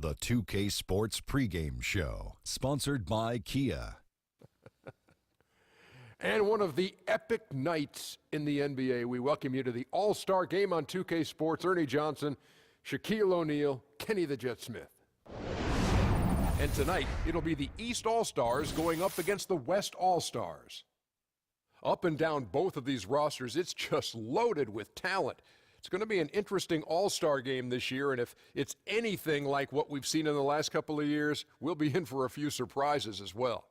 The 2K Sports pregame show, sponsored by Kia. And one of the epic nights in the NBA, we welcome you to the All-Star Game on 2K Sports. Ernie Johnson, Shaquille O'Neal, Kenny the Jet Smith. And tonight, it'll be the East All-Stars going up against the West All-Stars. Up and down both of these rosters, it's just loaded with talent. It's going to be an interesting All-Star game this year, and if it's anything like what we've seen in the last couple of years, we'll be in for a few surprises as well.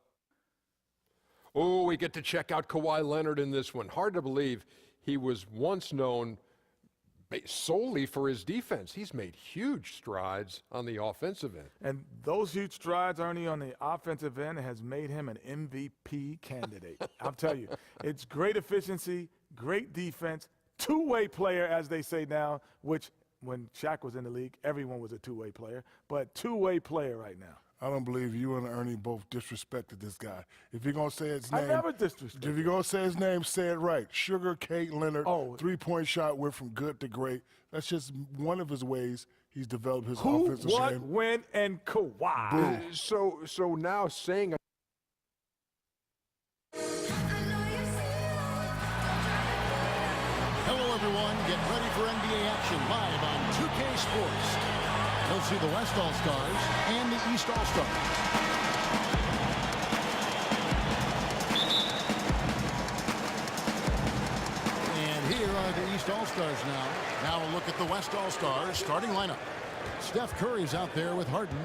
Oh, we get to check out Kawhi Leonard in this one. Hard to believe he was once known solely for his defense. He's made huge strides on the offensive end. And those huge strides, Ernie, on the offensive end has made him an MVP candidate. I'll tell you, it's great efficiency, great defense, two-way player, as they say now, which when Shaq was in the league, everyone was a two-way player, but two-way player right now. I don't believe you and Ernie both disrespected this guy. If you're going to say his name. I never disrespected. If you're going to say his name, say it right. Sugar Kate Leonard, three-point shot went from good to great. That's just one of his ways he's developed his offensive game. What, when, and Kawhi. So now saying Hello, everyone. Get ready for NBA action live on 2K Sports. You'll see the West All-Stars and the East All-Stars. And here are the East All-Stars now. Now a look at the West All-Stars starting lineup. Steph Curry's out there with Harden.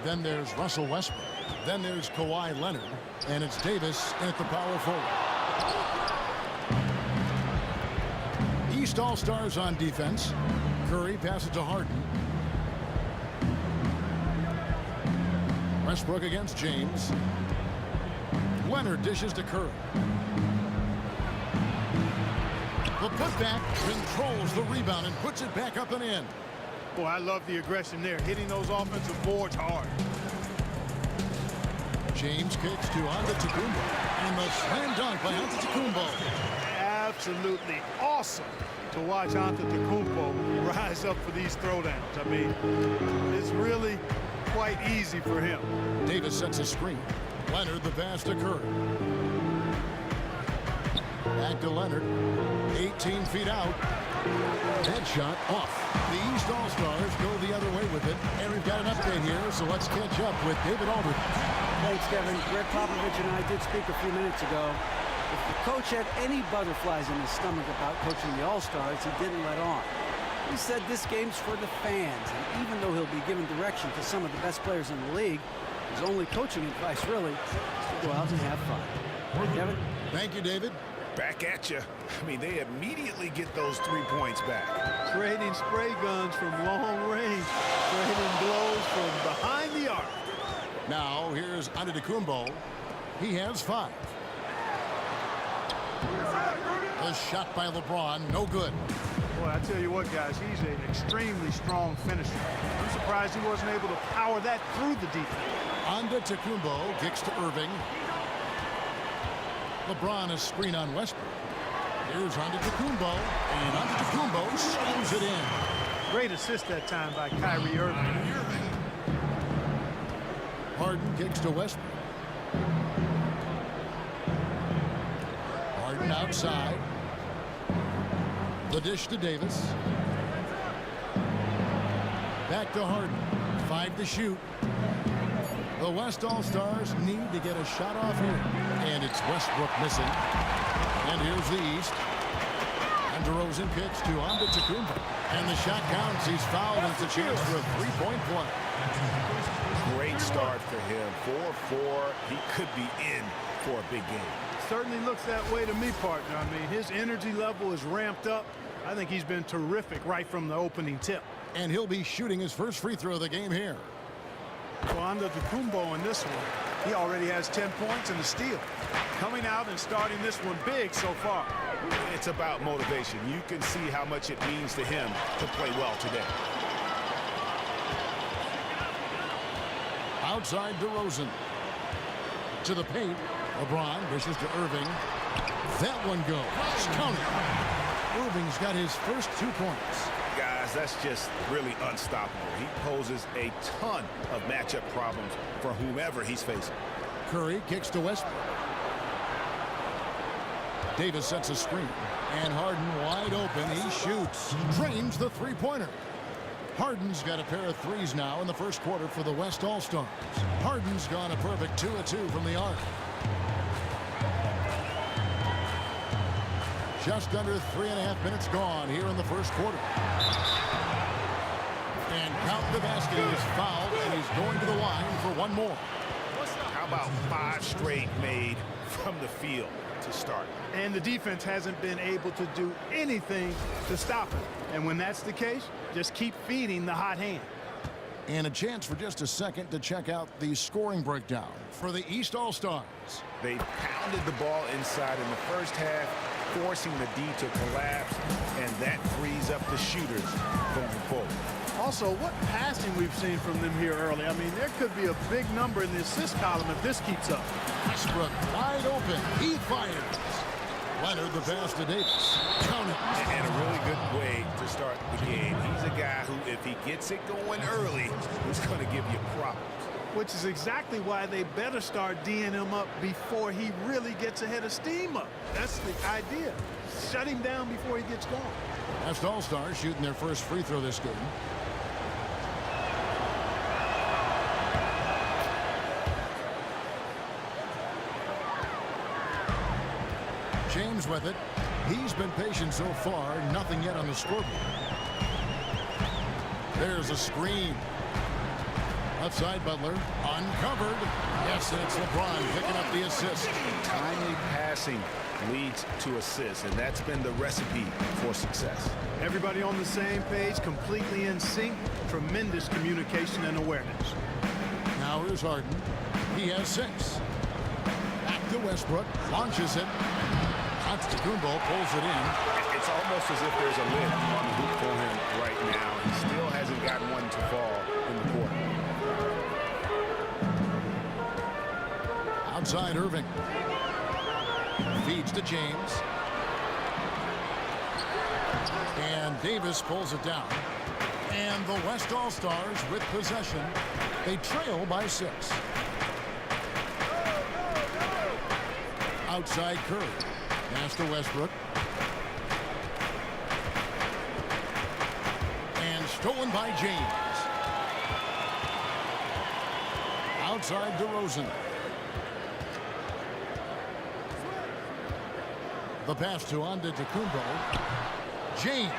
Then there's Russell Westbrook. Then there's Kawhi Leonard. And it's Davis at the power forward. East All-Stars on defense. Curry passes to Harden. Westbrook against James. Leonard dishes to Curry. The putback controls the rebound and puts it back up and in. Boy, I love the aggression there, hitting those offensive boards hard. James kicks to Antetokounmpo. And the slam dunk by Antetokounmpo. Absolutely awesome to watch Antetokounmpo rise up for these throwdowns. I mean, it's really quite easy for him. Davis sets a screen. Leonard the pass to Curry. Back to Leonard. 18 feet out. Headshot off. The East All-Stars go the other way with it. And we've got an update here, so let's catch up with David Aldridge. Thanks, Kevin. Greg Popovich and I did speak a few minutes ago. If the coach had any butterflies in his stomach about coaching the All-Stars, he didn't let on. He said this game's for the fans, and even though he'll be giving direction to some of the best players in the league, his only coaching advice, really, is to go out and have fun. Kevin? Thank you, David. Back at you. I mean, they immediately get those 3 points back. Trading spray guns from long range, trading blows from behind the arc. Now, here's Antetokounmpo. He has 5. A shot by LeBron, no good. Boy, I tell you what, guys, he's an extremely strong finisher. I'm surprised he wasn't able to power that through the defense. Antetokounmpo kicks to Irving. LeBron is screen on Westbrook. Here's Antetokounmpo, and Antetokounmpo slams it in. Great assist that time by Kyrie Irving. Harden kicks to Westbrook. Harden outside. The dish to Davis. Back to Harden. 5 to shoot. The West All-Stars need to get a shot off here. And it's Westbrook missing. And here's the East. And DeRozan kicks to Antetokounmpo. And the shot counts. He's fouled, and it's a chance for a 3-point play. Great start for him. 4-4. He could be in for a big game. Certainly looks that way to me, partner. I mean, his energy level is ramped up. I think he's been terrific right from the opening tip. And he'll be shooting his first free throw of the game here. Well, Antetokounmpo in this one, he already has 10 points and a steal. Coming out and starting this one big so far. It's about motivation. You can see how much it means to him to play well today. Outside DeRozan. To the paint. LeBron dishes to Irving. That one goes. Counted. Irving's got his first 2 points. guys, that's just really unstoppable. He poses a ton of matchup problems for whomever he's facing. Curry kicks to Westbrook. Davis sets a screen. And Harden wide open. He shoots. Drains the three-pointer. Harden's got a pair of threes now in the first quarter for the West All-Stars. Harden's gone a perfect 2 of 2 from the arc. Just under 3.5 minutes gone here in the first quarter. And count the basket. He is fouled, and he's going to the line for one more. How about 5 straight made from the field to start? And the defense hasn't been able to do anything to stop him. And when that's the case, just keep feeding the hot hand. And a chance for just a second to check out the scoring breakdown for the East All-Stars. They pounded the ball inside in the first half, forcing the D to collapse, and that frees up the shooters going forward. Also, what passing we've seen from them here early. I mean, there could be a big number in the assist column if this keeps up. Westbrook wide open. He fires. Leonard the pass to Davis. Count it. And a really good way to start the game. He's a guy who, if he gets it going early, is going to give you problems. Which is exactly why they better start D'ing him up before he really gets ahead of steam up. That's the idea. Shut him down before he gets going. West All-Stars shooting their first free throw this game. James with it. He's been patient so far. Nothing yet on the scoreboard. There's a screen. Outside Butler. Uncovered. Yes, and it's LeBron picking up the assist. Timely passing leads to assists, and that's been the recipe for success. Everybody on the same page, completely in sync. Tremendous communication and awareness. Now here's Harden. He has 6. Back to Westbrook. Launches it. Antetokounmpo pulls it in. It's almost as if there's a lid on the hoop for him right now. He still hasn't gotten one to fall in the quarter. Outside Irving. Feeds to James. And Davis pulls it down. And the West All-Stars with possession. They trail by 6. Outside Curry. Pass to Westbrook. And stolen by James. Outside DeRozan. The pass to Antetokounmpo. James.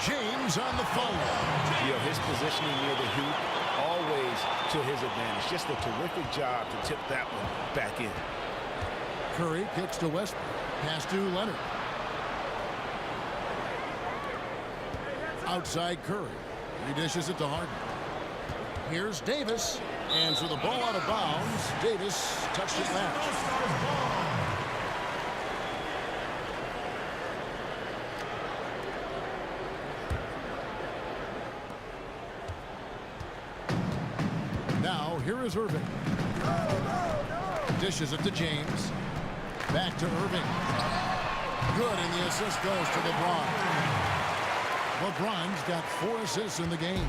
James on the phone. You know, his positioning near the hoop, always to his advantage. Just a terrific job to tip that one back in. Curry kicks to Westbrook. Pass to Leonard. Outside Curry. He dishes it to Harden. Here's Davis. And so the ball out of bounds. Davis touched it last. Now, here is Irving. Dishes it to James. Back to Irving. Good, and the assist goes to LeBron. LeBron's got 4 assists in the game.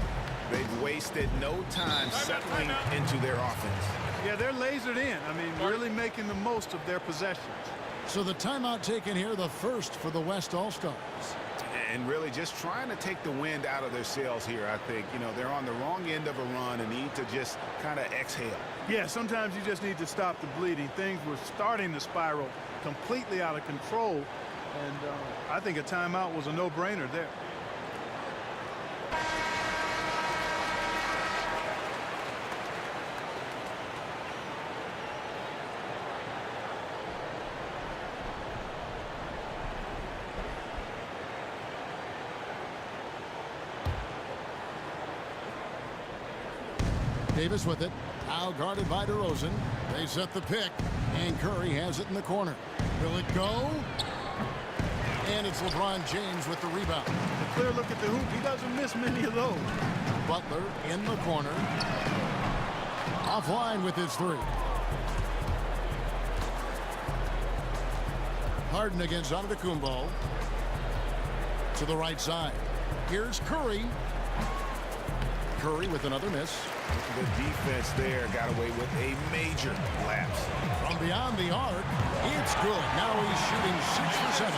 They've wasted no time settling into their offense. Yeah, they're lasered in. I mean, really making the most of their possessions. So the timeout taken here, the first for the West All-Stars. And really just trying to take the wind out of their sails here, I think. You know, they're on the wrong end of a run and need to just kind of exhale. Yeah, sometimes you just need to stop the bleeding. Things were starting to spiral completely out of control. And I think a timeout was a no-brainer there. Davis with it. Now guarded by DeRozan. They set the pick. And Curry has it in the corner. Will it go? And it's LeBron James with the rebound. A clear look at the hoop. He doesn't miss many of those. Butler in the corner. Offline with his 3. Harden against Antetokounmpo. To the right side. Here's Curry. Curry with another miss. The defense there got away with a major lapse. From beyond the arc, it's good. Now he's shooting 6 for 7.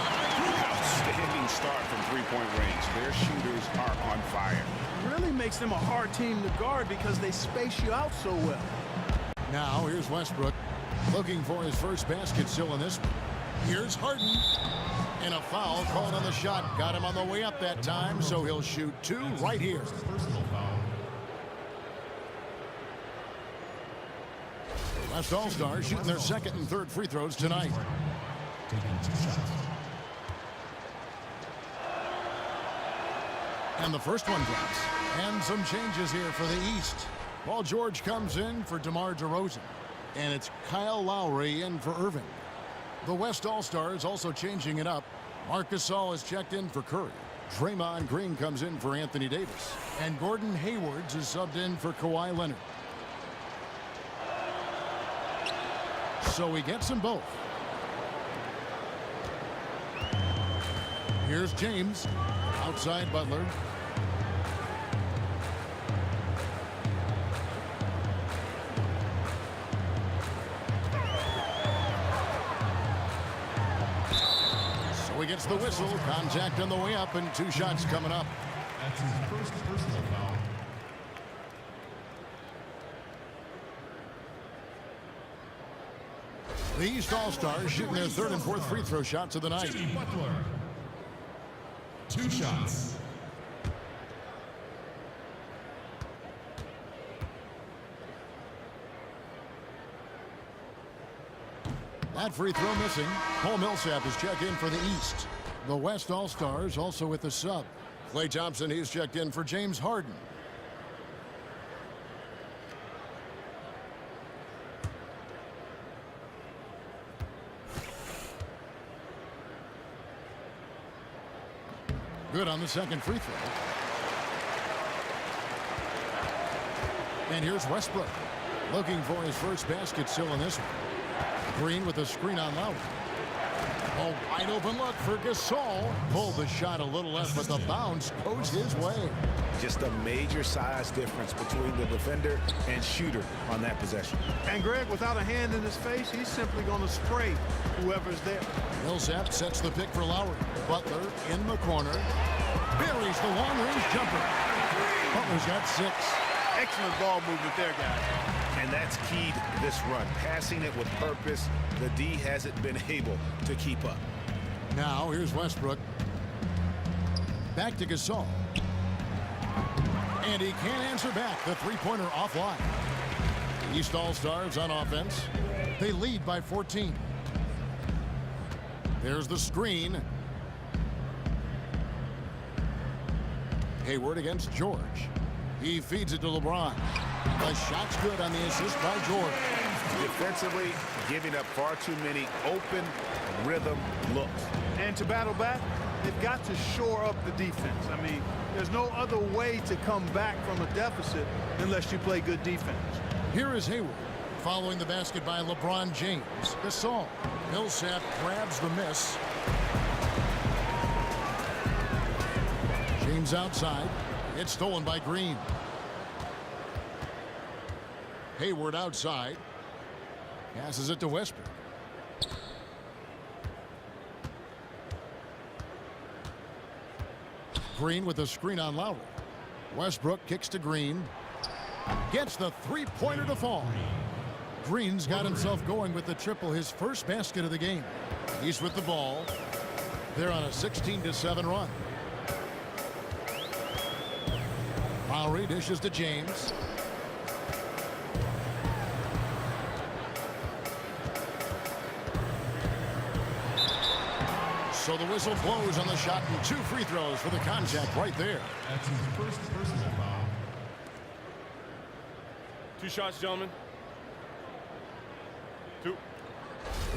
Outstanding start from three-point range. Their shooters are on fire. Really makes them a hard team to guard because they space you out so well. Now here's Westbrook looking for his first basket still in this one. Here's Harden. And a foul called on the shot. Got him on the way up that time, so he'll shoot 2 right here. The West All-Stars shooting their second and third free throws tonight. And the first one drops. And some changes here for the East. Paul George comes in for DeMar DeRozan. And it's Kyle Lowry in for Irving. The West All-Stars also changing it up. Marc Gasol is checked in for Curry. Draymond Green comes in for Anthony Davis. And Gordon Hayward is subbed in for Kawhi Leonard. So he gets them both. Here's James. Outside Butler. So he gets the whistle. Contact on the way up and 2 shots coming up. That's his first personal foul. The East All-Stars shooting their third and fourth free throw shots of the night. Jimmy Butler. 2 shots. That free throw missing. Paul Millsap is checked in for the East. The West All-Stars also with the sub. Klay Thompson, he's checked in for James Harden. Good on the second free throw. And here's Westbrook looking for his first basket still in this one. Green with a screen on Lowry. A wide open look for Gasol. Pulled the shot a little left, but the bounce goes his way. Just a major size difference between the defender and shooter on that possession. And Greg, without a hand in his face, he's simply going to spray whoever's there. Millsap sets the pick for Lowry. Butler in the corner. Buries the long-range jumper. Butler's got 6. Excellent ball movement there, guys. And that's key to this run. Passing it with purpose. The D hasn't been able to keep up. Now here's Westbrook. Back to Gasol. And he can't answer back. The three-pointer offline. The East All-Stars on offense. They lead by 14. There's the screen. Hayward against George. He feeds it to LeBron. The shot's good on the assist by George. Defensively, giving up far too many open rhythm looks. And to battle back, they've got to shore up the defense. I mean, there's no other way to come back from a deficit unless you play good defense. Here is Hayward. Following the basket by LeBron James. Gasol. Millsap grabs the miss. James outside. It's stolen by Green. Hayward outside. Passes it to Westbrook. Green with a screen on Lowry. Westbrook kicks to Green. Gets the three-pointer to fall. Green's got himself going with the triple, his first basket of the game. He's with the ball. They're on a 16-7 run. Lowry dishes to James. So the whistle blows on the shot and 2 free throws for the contact right there. That's his first personal foul. 2 shots, gentlemen. 2.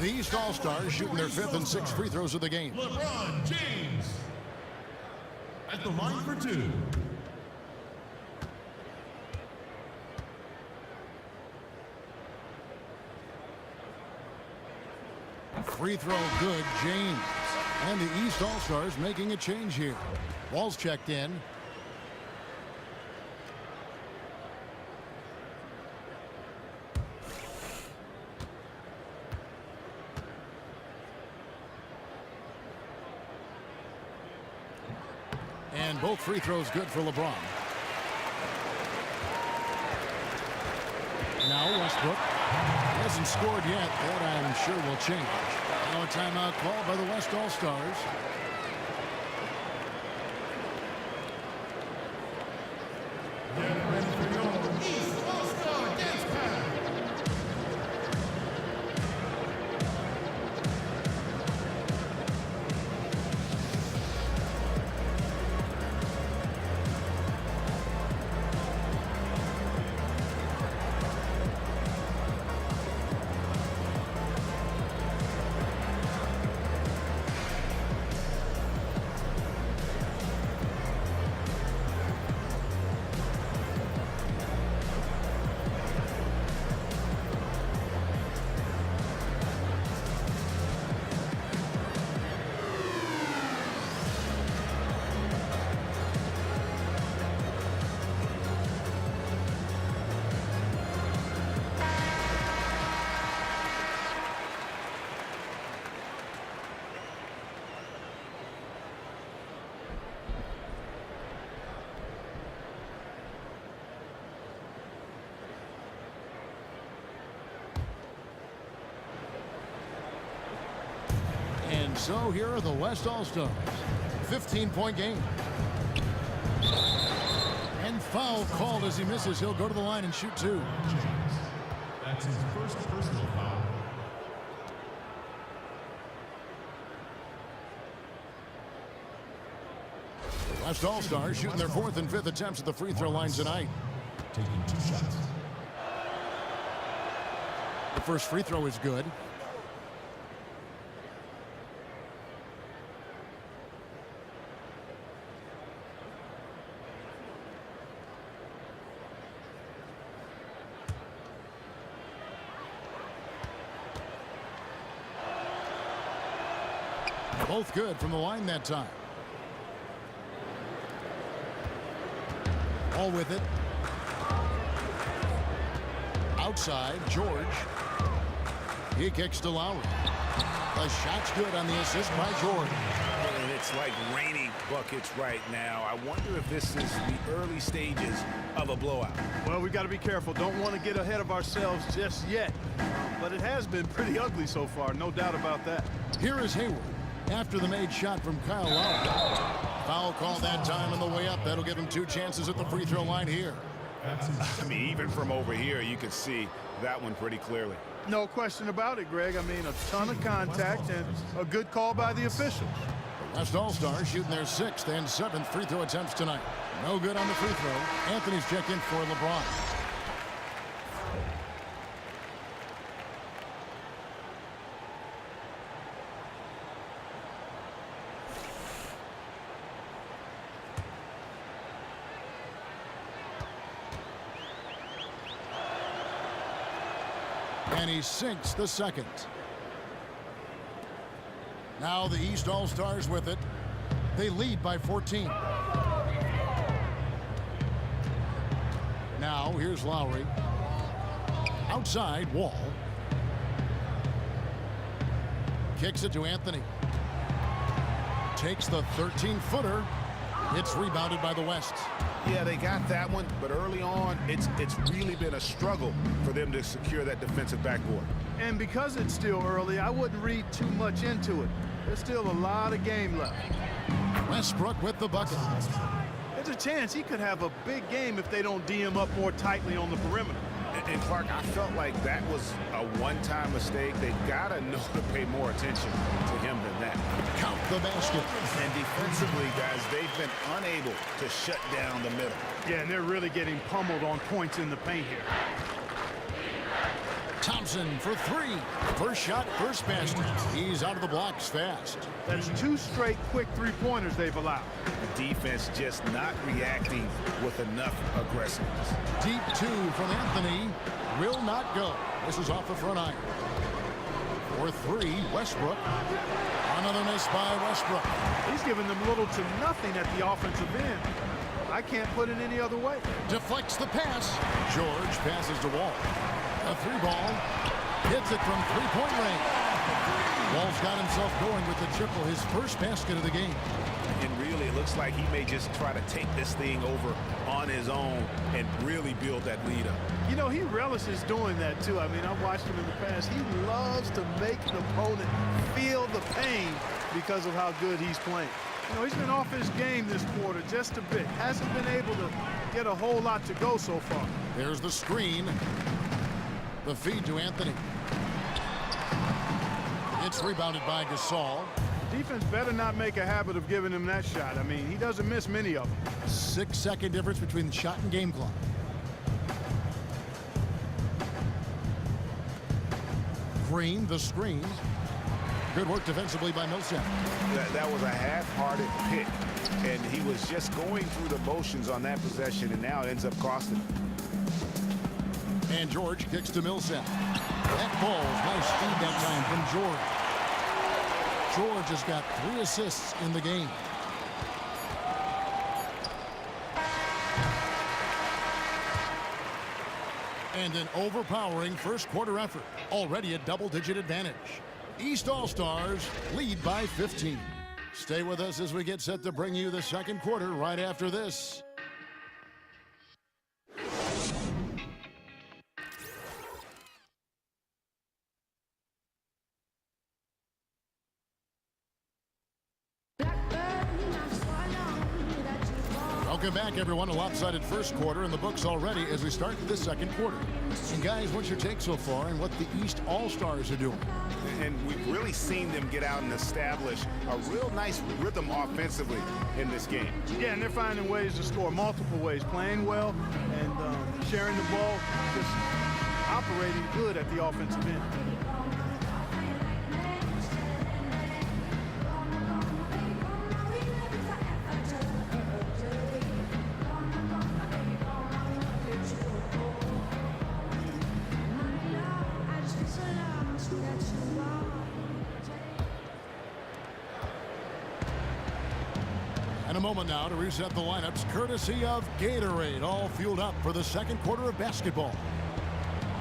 The East All-Stars shooting their 5th and 6th free throws of the game. LeBron James at the line for 2. Free throw good, James. And the East All-Stars making a change here. Wall's checked in. And both free throws good for LeBron. Now Westbrook hasn't scored yet. That I'm sure will change. Now a timeout called by the West All-Stars. Get ready for your East All-Star Dance Pad. And so here are the West All-Stars. 15-point game. And foul called as he misses. He'll go to the line and shoot two. That's his first personal foul. The West All-Stars shooting their 4th and 5th attempts at the free throw line tonight. Taking 2 shots. The first free throw is good. Both good from the line that time. All with it. Outside, George. He kicks to Lowry. The shot's good on the assist by George. And it's like raining buckets right now. I wonder if this is the early stages of a blowout. Well, we've got to be careful. Don't want to get ahead of ourselves just yet. But it has been pretty ugly so far, no doubt about that. Here is Hayward after the made shot from Kyle Lowry. Foul call that time on the way up. That'll give him 2 chances at the free throw line here. I mean, even from over here, you can see that one pretty clearly. No question about it, Greg. I mean, a ton of contact and a good call by the officials. The West All-Stars shooting their 6th and 7th free throw attempts tonight. No good on the free throw. Anthony's checked in for LeBron. And he sinks the second. Now the East All-Stars with it. They lead by 14. Now here's Lowry. Outside, Wall. Kicks it to Anthony. Takes the 13-footer. It's rebounded by the West. Yeah, they got that one, but early on, it's really been a struggle for them to secure that defensive backboard. And because it's still early, I wouldn't read too much into it. There's still a lot of game left. Westbrook with the bucket. There's a chance he could have a big game if they don't D him up more tightly on the perimeter. And Clark, I felt like that was a one-time mistake. They gotta know to pay more attention to him than that. Count the basket. And defensively, guys, they've been unable to shut down the middle. Yeah, and they're really getting pummeled on points in the paint here. Thompson for 3. First shot, first basket. He's out of the blocks fast. That's 2 straight quick three-pointers they've allowed. The defense just not reacting with enough aggressiveness. Deep 2 from Anthony. Will not go. This is off the front iron. For 3, Westbrook. Another miss by Westbrook. He's giving them little to nothing at the offensive end. I can't put it any other way. Deflects the pass. George passes to Wall. A three ball. Hits it from three-point range. Wall's got himself going with the triple, his first basket of the game. And really, it looks like he may just try to take this thing over on his own and really build that lead up. You know, he relishes doing that, too. I mean, I've watched him in the past. He loves to make an opponent feel the pain because of how good he's playing. You know, he's been off his game this quarter just a bit. Hasn't been able to get a whole lot to go so far. There's the screen. The feed to Anthony. It's rebounded by Gasol. Defense better not make a habit of giving him that shot. I mean, he doesn't miss many of them. 6-second difference between the shot and game clock. Green, the screen. Good work defensively by Millsap. That was a half-hearted pick, and he was just going through the motions on that possession, and now it ends up costing him. And George kicks to Millsap. That ball's nice feed that time from George. George has got 3 assists in the game. And an overpowering first quarter effort. Already a double-digit advantage. East All-Stars lead by 15. Stay with us as we get set to bring you the second quarter right after this. Welcome back, everyone. A lopsided first quarter in the books already as we start the second quarter. And guys, what's your take so far on what the East All-Stars are doing? And we've really seen them get out and establish a real nice rhythm offensively in this game. Yeah, and they're finding ways to score multiple ways, playing well and sharing the ball, just operating good at the offensive end. And a moment now to reset the lineups courtesy of Gatorade, all fueled up for the second quarter of basketball.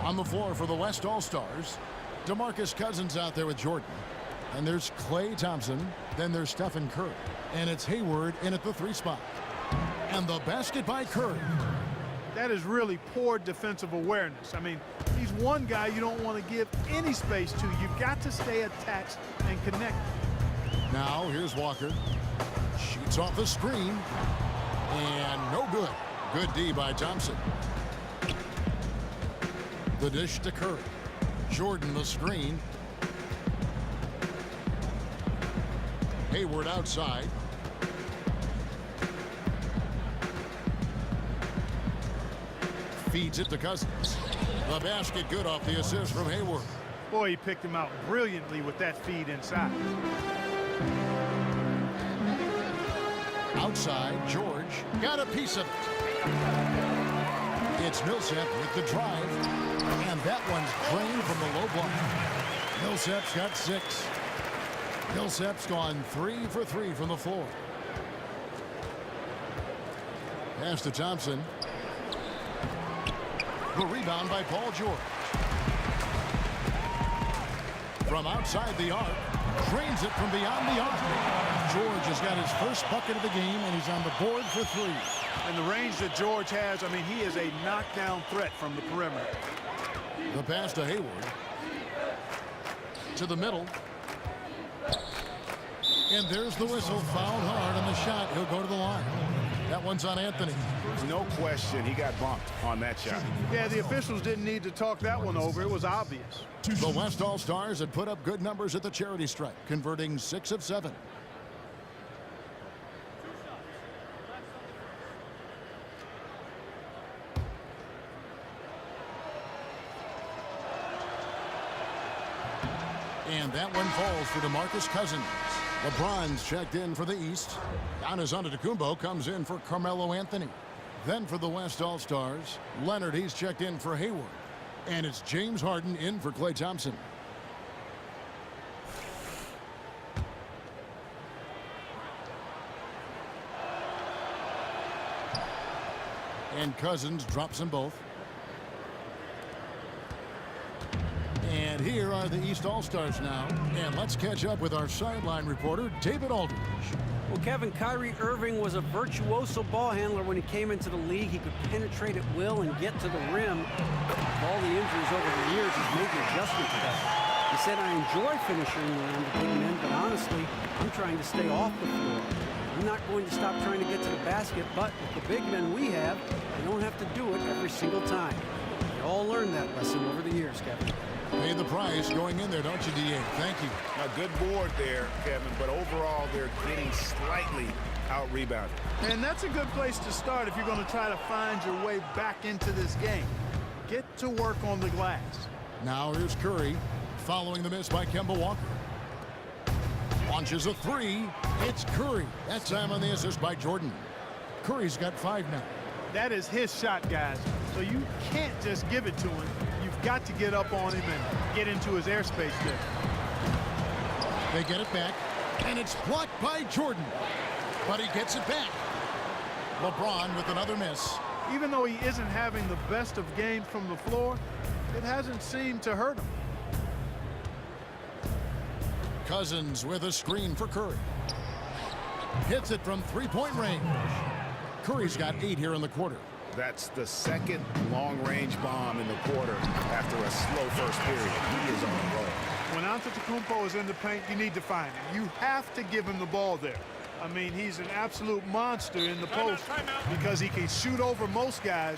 On the floor for the West All-Stars, DeMarcus Cousins out there with Jordan. And there's Klay Thompson. Then there's Stephen Curry. And it's Hayward in at the 3 spot. And the basket by Curry. That is really poor defensive awareness. I mean, he's one guy you don't want to give any space to. You've got to stay attached and connect. Now here's Walker. Shoots off the screen. And no good. Good D by Thompson. The dish to Curry. Jordan the screen. Hayward outside. Feeds it to Cousins. The basket good off the assist from Hayward. Boy, he picked him out brilliantly with that feed inside. Outside, George got a piece of it. It's Millsap with the drive. And that one's drained from the low block. Millsap's got 6. Millsap's gone 3 for 3 from the floor. Pass to Thompson. The rebound by Paul George. From outside the arc. Drains it from beyond the arc. George has got his first bucket of the game, and he's on the board for 3. And the range that George has, I mean, he is a knockdown threat from the perimeter. The pass to Hayward. To the middle. And there's the whistle. Fouled hard on the shot. He'll go to the line. That one's on Anthony. No question he got bumped on that shot. Yeah, the officials didn't need to talk that one over. It was obvious. The West All-Stars had put up good numbers at the charity stripe, converting 6 of 7. And that one falls for DeMarcus Cousins. LeBron's checked in for the East. Giannis Antetokounmpo comes in for Carmelo Anthony. Then for the West All-Stars, Leonard, he's checked in for Hayward. And it's James Harden in for Klay Thompson. And Cousins drops them both. And here are the East All-Stars now. And let's catch up with our sideline reporter, David Aldridge. Well, Kevin, Kyrie Irving was a virtuoso ball handler when he came into the league. He could penetrate at will and get to the rim. With all the injuries over the years, he's made the adjustment to that. He said, I enjoy finishing around the big men, but honestly, I'm trying to stay off the floor. I'm not going to stop trying to get to the basket, but with the big men we have, you don't have to do it every single time. We all learned that lesson over the years, Kevin. Pay the price going in there, don't you, D.A.? Thank you. A good board there, Kevin, but overall they're getting slightly out-rebounded. And that's a good place to start if you're going to try to find your way back into this game. Get to work on the glass. Now here's Curry, following the miss by Kemba Walker. Launches a three. It's Curry. That time on the assist by Jordan. Curry's got 5 now. That is his shot, guys. So you can't just give it to him. You've got to get up on him and get into his airspace there. They get it back, and it's blocked by Jordan. But he gets it back. LeBron with another miss. Even though he isn't having the best of games from the floor, it hasn't seemed to hurt him. Cousins with a screen for Curry. Hits it from three-point range. Curry's got 8 here in the quarter. That's the second long-range bomb in the quarter after a slow first period. He is on the roll. When Antetokounmpo is in the paint, you need to find him. You have to give him the ball there. I mean, he's an absolute monster in the post because he can shoot over most guys.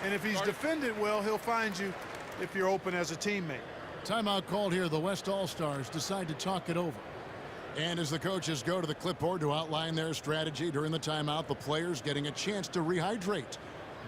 And if he's defended well, he'll find you if you're open as a teammate. Timeout called here. The West All-Stars decide to talk it over. And as the coaches go to the clipboard to outline their strategy during the timeout, the players getting a chance to rehydrate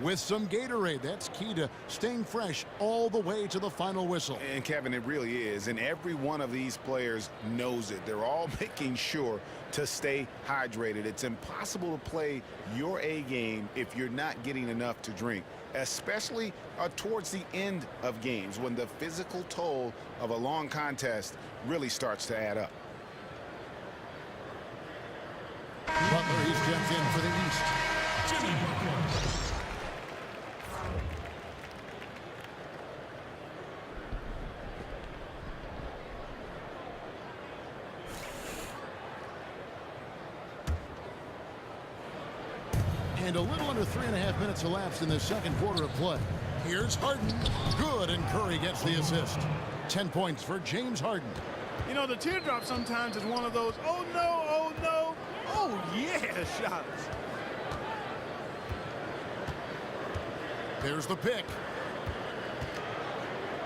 with some Gatorade. That's key to staying fresh all the way to the final whistle. And Kevin, it really is. And every one of these players knows it. They're all making sure to stay hydrated. It's impossible to play your A game if you're not getting enough to drink, especially towards the end of games when the physical toll of a long contest really starts to add up. Butler, he's jumped in for the East. Jimmy Butler. And a little under 3.5 minutes elapsed in the second quarter of play. Here's Harden. Good, and Curry gets the assist. 10 points for James Harden. You know, the teardrop sometimes is one of those, oh no, oh no, oh yeah, shots. There's the pick.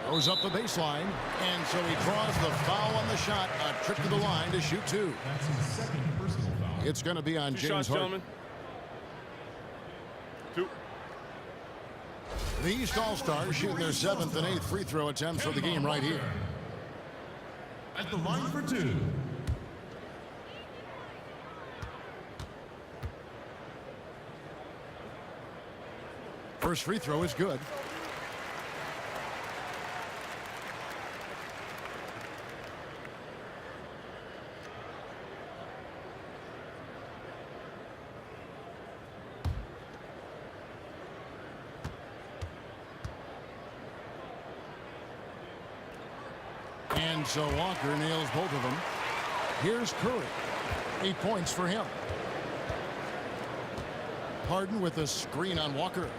Goes up the baseline, and so he draws the foul on the shot. A trip to the line to shoot 2. That's his second personal foul. It's going to be on James Harden. 2. The East All-Stars shooting their 7th and 8th free throw attempts for the game right here. At the line for 2. First free throw is good. And so Walker nails both of them. Here's Curry. 8 points for him. Harden with a screen on Walker.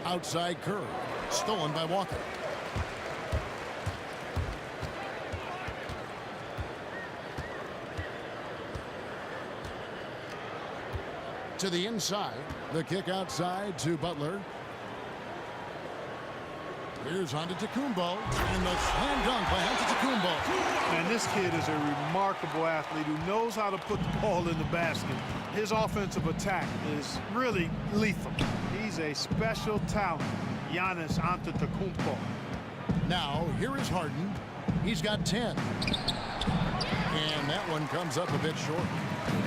Outside Curry. Stolen by Walker. To the inside. The kick outside to Butler. Here's Antetokounmpo, and the slam dunk by Antetokounmpo. And this kid is a remarkable athlete who knows how to put the ball in the basket. His offensive attack is really lethal. He's a special talent, Giannis Antetokounmpo. Now, here is Harden. He's got 10. And that one comes up a bit short.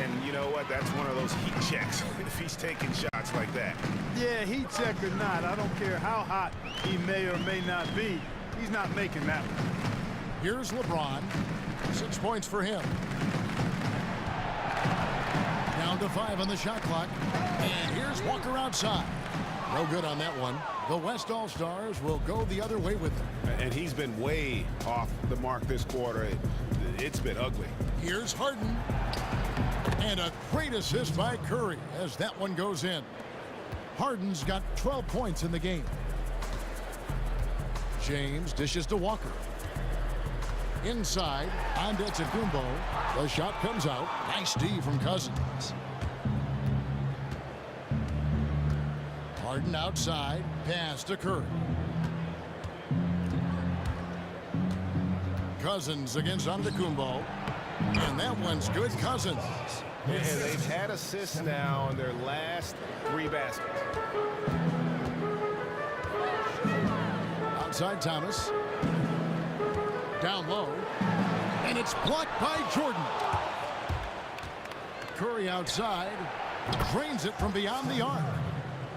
And you know what? That's one of those heat checks if he's taking shots like that. Yeah, heat check or not, I don't care how hot he may or may not be. He's not making that one. Here's LeBron. 6 points for him. Down to 5 on the shot clock. And here's Walker outside. No good on that one. The West All-Stars will go the other way with it. And he's been way off the mark this quarter. It's been ugly. Here's Harden. And a great assist by Curry as that one goes in. Harden's got 12 points in the game. James dishes to Walker. Inside, Antetokounmpo. The shot comes out. Nice D from Cousins. Harden outside. Pass to Curry. Cousins against Antetokounmpo. And that one's good. Cousins. And they've had assists now on their last 3 baskets. Outside Thomas. Down low. And it's blocked by Jordan. Curry outside. Drains it from beyond the arc.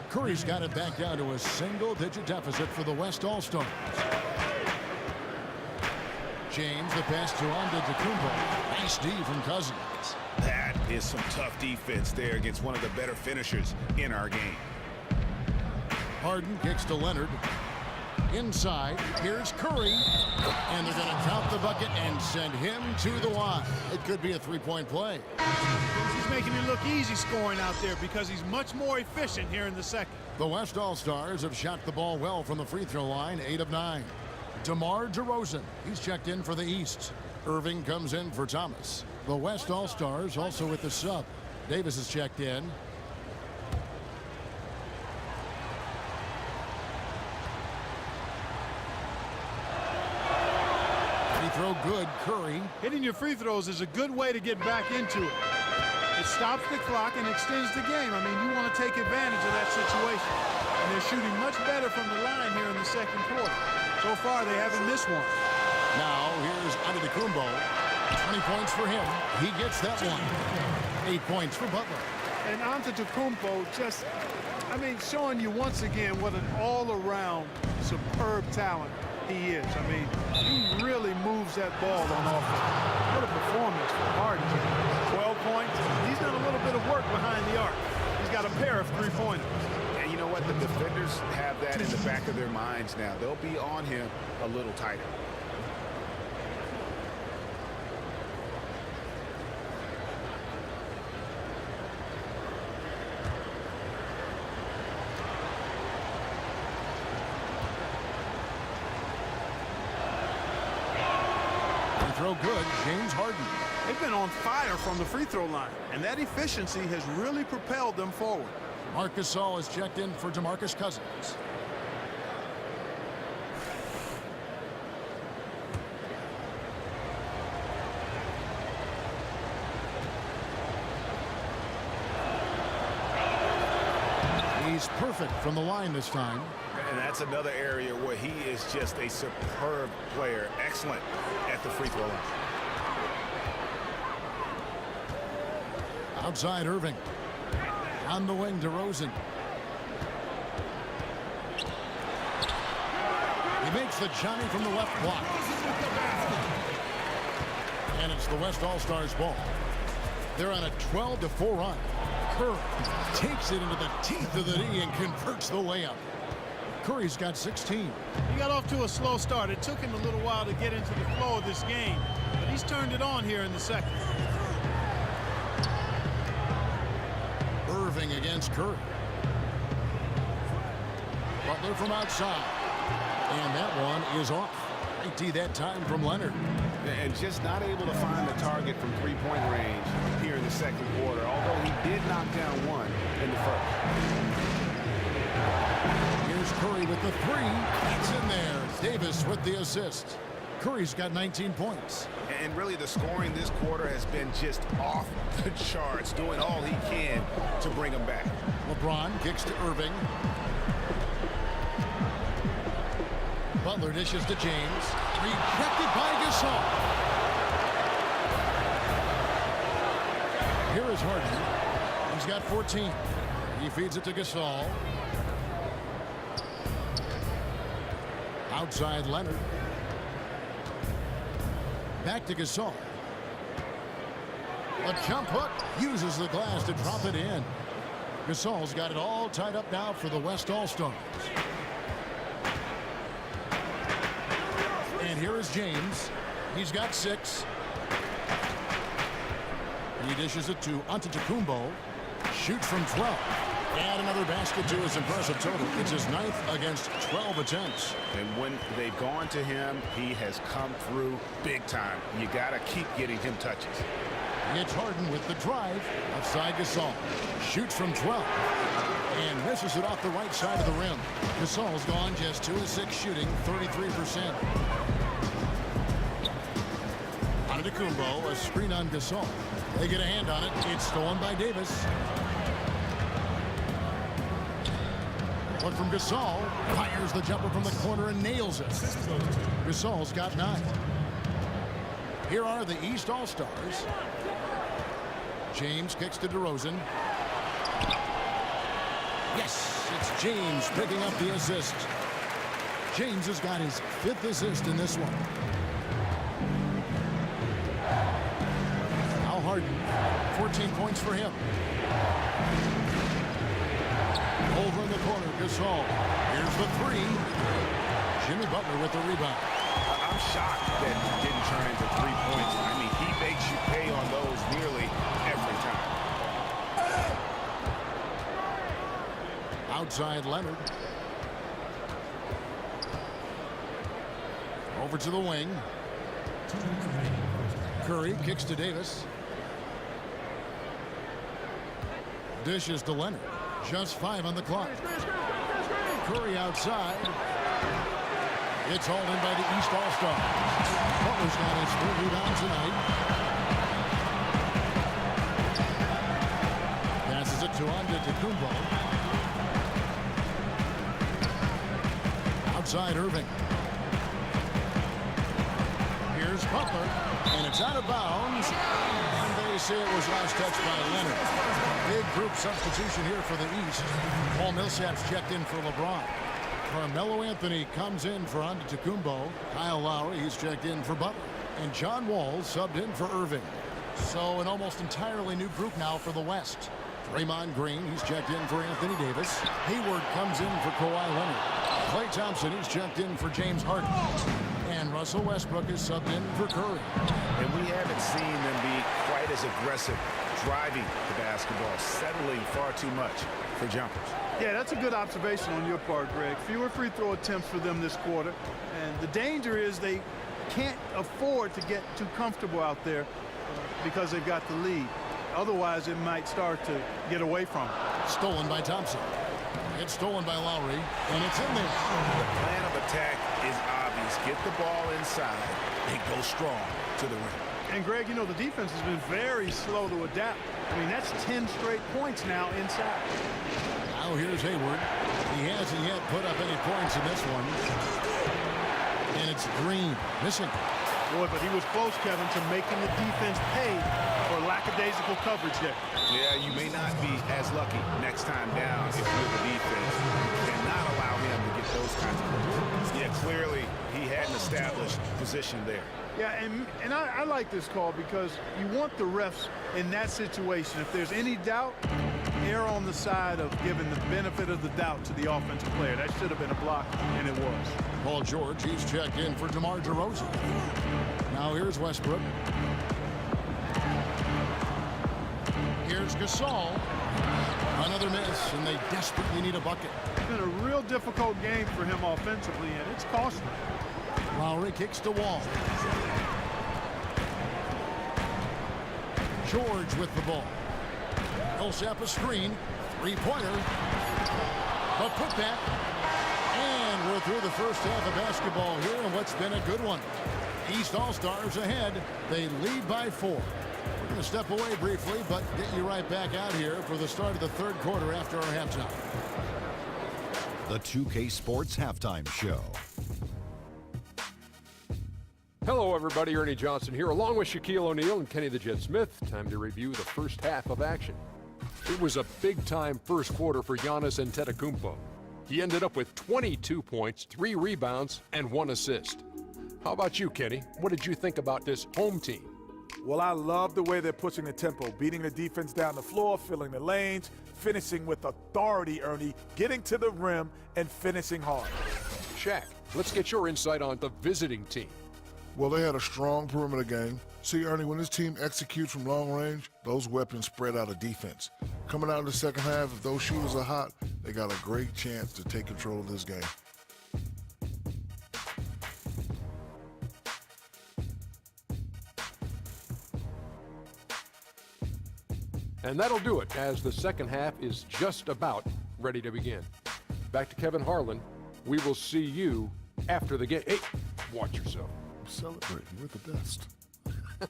Curry's got it back down to a single-digit deficit for the West All-Stars. James, the pass to Antetokounmpo. Nice D from Cousins. That is some tough defense there against one of the better finishers in our game. Harden kicks to Leonard. Inside, here's Curry. And they're going to count the bucket and send him to the line. It could be a 3-point play. He's making it look easy scoring out there because he's much more efficient here in the second. The West All-Stars have shot the ball well from the free throw line, 8 of 9. DeMar DeRozan, he's checked in for the East. Irving comes in for Thomas. The West All-Stars also with the sub. Davis is checked in. Free throw good, Curry. Hitting your free throws is a good way to get back into it. It stops the clock and extends the game. I mean, you want to take advantage of that situation. And they're shooting much better from the line here in the second quarter. So far, they haven't missed one. Now, here's Antetokounmpo. 20 points for him. He gets that one. 8 points for Butler. And Antetokounmpo just, I mean, showing you once again what an all-around superb talent he is. I mean, he really moves that ball on offense. What a performance for Harden. 12 points. He's done a little bit of work behind the arc. He's got a pair of three-pointers. And you know what? The defenders have that in the back of their minds now. They'll be on him a little tighter. Throw good, James Harden. They've been on fire from the free throw line, and that efficiency has really propelled them forward. Marc Gasol is checked in for DeMarcus Cousins. He's perfect from the line this time. And that's another area where he is just a superb player. Excellent at the free throw line. Outside Irving. On the wing, DeRozan. He makes the Johnny from the left block. And it's the West All-Stars ball. They're on a 12-4 run. Curry takes it into the teeth of the D and converts the layup. Curry's got 16. He got off to a slow start. It took him a little while to get into the flow of this game, but he's turned it on here in the second. Irving against Curry. Butler from outside. And that one is off. 90 that time from Leonard. And just not able to find the target from three-point range here in the second quarter, although he did knock down one in the first. Here's Curry with the three. That's in there. Davis with the assist. Curry's got 19 points. And really the scoring this quarter has been just off the charts, doing all he can to bring him back. LeBron kicks to Irving. Butler dishes to James. Rejected by Gasol. Here is Harden. He's got 14. He feeds it to Gasol. Outside Leonard. Back to Gasol. A jump hook, uses the glass to drop it in. Gasol's got it all tied up now for the West All-Stars. And here is James. He's got 6. He dishes it to Antetokounmpo. Shoots from 12. Add another basket to his impressive total. It's his 9th against 12 attempts. And when they've gone to him, he has come through big time. You got to keep getting him touches. It's Harden with the drive. Outside Gasol. Shoots from 12. And misses it off the right side of the rim. Gasol's gone just 2 of 6 shooting, 33%. Antetokounmpo, a screen on Gasol. They get a hand on it. It's stolen by Davis. One from Gasol. Fires the jumper from the corner and nails it. Gasol's got 9. Here are the East All-Stars. James kicks to DeRozan. Yes, it's James picking up the assist. James has got his 5th assist in this one. Now Harden, 14 points for him. Over in the corner, Gasol. Here's the 3. Jimmy Butler with the rebound. I'm shocked that he didn't turn into 3 points. I mean, he makes you pay on those nearly every time. Outside Leonard. Over to the wing. Curry kicks to Davis. Dishes to Leonard. Just 5 on the clock. Curry outside. It's hauled in by the East All-Stars. Butler's got his 3 rebounds tonight. Passes it to Antetokounmpo. Outside Irving. Here's Butler, and it's out of bounds. And they say it was last touched by Leonard. Big group substitution here for the East. Paul Millsap's checked in for LeBron. Carmelo Anthony comes in for Antetokounmpo. Kyle Lowry, he's checked in for Butler. And John Wall subbed in for Irving. So an almost entirely new group now for the West. Draymond Green, he's checked in for Anthony Davis. Hayward comes in for Kawhi Leonard. Klay Thompson, he's checked in for James Harden. And Russell Westbrook is subbed in for Curry. And we haven't seen them be quite as aggressive driving the basketball, settling far too much for jumpers. Yeah, that's a good observation on your part, Greg. Fewer free throw attempts for them this quarter. And the danger is they can't afford to get too comfortable out there because they've got the lead. Otherwise, it might start to get away from them. Stolen by Thompson. It's stolen by Lowry, and it's in there. The plan of attack is obvious. Get the ball inside and go strong to the rim. And, Greg, you know, the defense has been very slow to adapt. I mean, that's 10 straight points now inside. Now here's Hayward. He hasn't yet put up any points in this one. And it's Green missing. Boy, but he was close, Kevin, to making the defense pay for lackadaisical coverage there. Yeah, you may not be as lucky next time down if you're the defense and not allow him to get those kinds of points. Yeah, clearly he had an established position there. Yeah, and I like this call because you want the refs in that situation. If there's any doubt, err on the side of giving the benefit of the doubt to the offensive player. That should have been a block, and it was. Paul George, he's checked in for DeMar DeRozan. Now here's Westbrook. Here's Gasol. Another miss, and they desperately need a bucket. It's been a real difficult game for him offensively, and it's costly. Lowry kicks to Wall. George with the ball. Millsap a screen. 3-pointer. But put back. And we're through the first half of basketball here, and what's been a good one. East All-Stars ahead. They lead by 4. We're going to step away briefly, but get you right back out here for the start of the third quarter after our halftime. The 2K Sports Halftime Show. Hello, everybody. Ernie Johnson here, along with Shaquille O'Neal and Kenny the Jet Smith. Time to review the first half of action. It was a big-time first quarter for Giannis Antetokounmpo. He ended up with 22 points, 3 rebounds, and 1 assist. How about you, Kenny? What did you think about this home team? Well, I love the way they're pushing the tempo, beating the defense down the floor, filling the lanes, finishing with authority, Ernie, getting to the rim and finishing hard. Shaq, let's get your insight on the visiting team. Well, they had a strong perimeter game. See, Ernie, when this team executes from long range, those weapons spread out of defense. Coming out in the second half, if those shooters are hot, they got a great chance to take control of this game. And that'll do it, as the second half is just about ready to begin. Back to Kevin Harlan. We will see you after the game. Hey, watch yourself. I'm celebrating. We're the best. The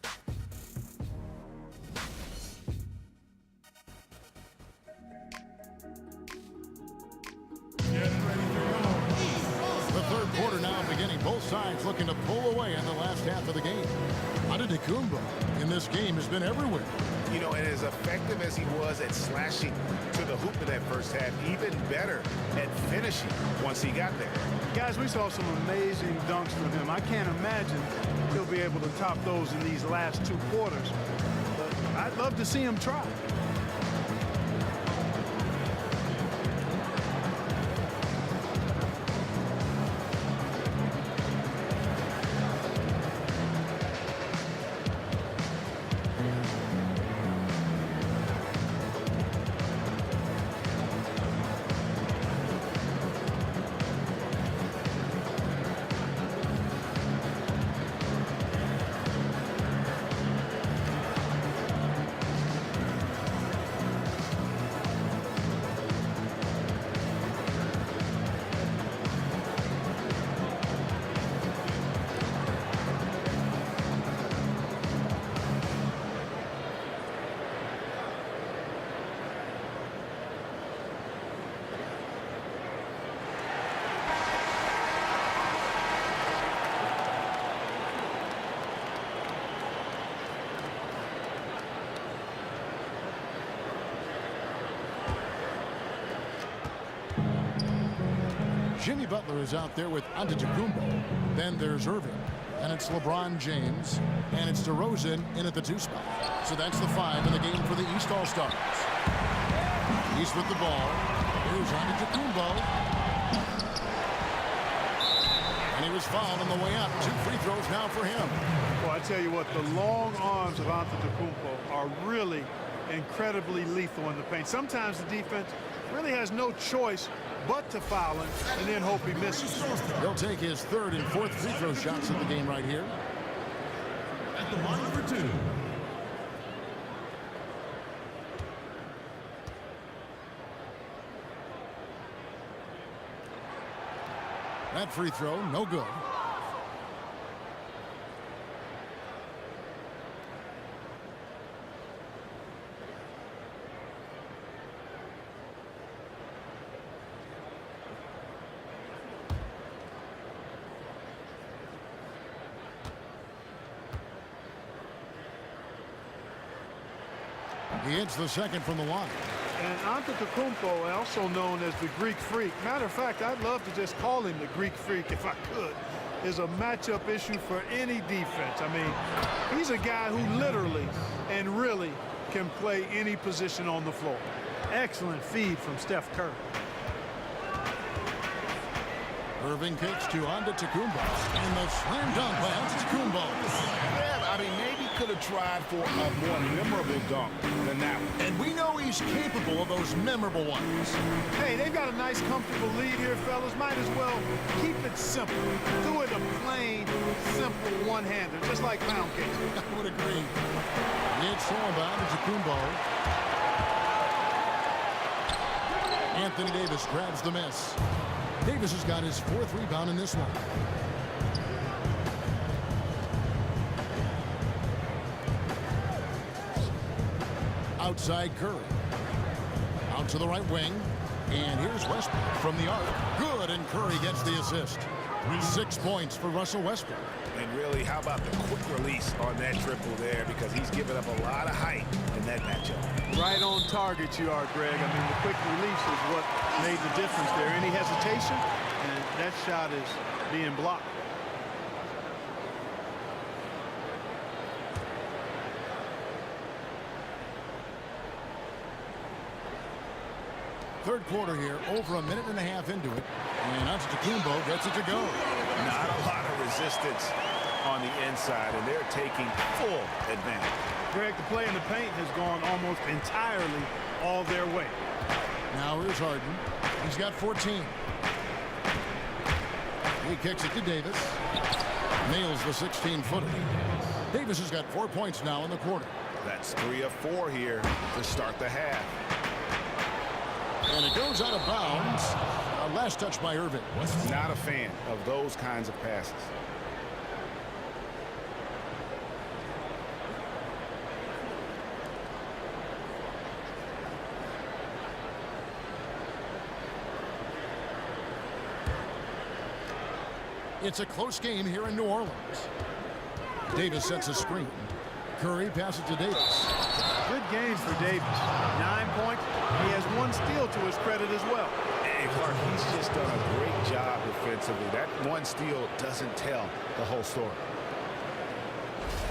third quarter now beginning. Both sides looking to pull away in the last half of the game. Antetokounmpo in this game has been everywhere. You know, and as effective as he was at slashing to the hoop in that first half, even better at finishing once he got there. Guys, we saw some amazing dunks from him. I can't imagine he'll be able to top those in these last two quarters. But I'd love to see him try. Jimmy Butler is out there with Antetokounmpo. Then there's Irving. And it's LeBron James. And it's DeRozan in at the 2 spot. So that's the 5 in the game for the East All-Stars. East with the ball. Here's Antetokounmpo. And he was fouled on the way up. 2 free throws now for him. Well, I tell you what, the long arms of Antetokounmpo are really incredibly lethal in the paint. Sometimes the defense really has no choice but to foul him and then hope he misses. He'll take his 3rd and 4th free throw shots of the game right here. At the line for 2. That free throw, no good. He hits the second from the line. And Antetokounmpo, also known as the Greek Freak. Matter of fact, I'd love to just call him the Greek Freak if I could. Is a matchup issue for any defense. I mean, he's a guy who literally and really can play any position on the floor. Excellent feed from Steph Curry. Irving kicks to Antetokounmpo. And the slam dunk by Antetokounmpo. Yeah, I mean, maybe could have tried for a more memorable dunk than that one. And we know he's capable of those memorable ones. Hey, they've got a nice, comfortable lead here, fellas. Might as well keep it simple. Do it a plain, simple one-hander, just like pound cake. I would agree. It's thrown by Antetokounmpo. Anthony Davis grabs the miss. Davis has got his 4th rebound in this one. Outside Curry. Out to the right wing. And here's Westbrook from the arc. Good, and Curry gets the assist. 6 points for Russell Westbrook. And really, how about the quick release on that triple there? Because he's given up a lot of height in that matchup. Right on target you are, Greg. I mean, the quick release is what made the difference there. Any hesitation, and that shot is being blocked. Third quarter here, over a minute and a half into it. And Antetokounmpo gets it to go. Not a lot of resistance on the inside, and they're taking full advantage. Greg, the play in the paint has gone almost entirely all their way. Now here's Harden. He's got 14. He kicks it to Davis. Nails the 16-footer. Davis has got 4 points now in the quarter. That's 3 of 4 here to start the half. And it goes out of bounds. Last touch by Irvin. Not a fan of those kinds of passes. It's a close game here in New Orleans. Davis sets a screen. Curry passes to Davis. Good game for Davis. 9 points. He has 1 steal to his credit as well. And Clark, he's just done a great job defensively. That 1 steal doesn't tell the whole story.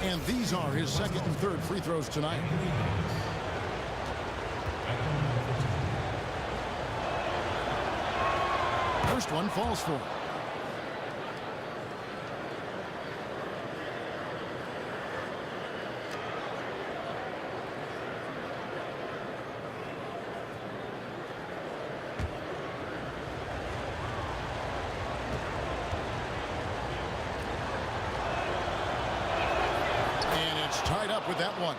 And these are his second and third free throws tonight. First one falls for him. Tied up with that one.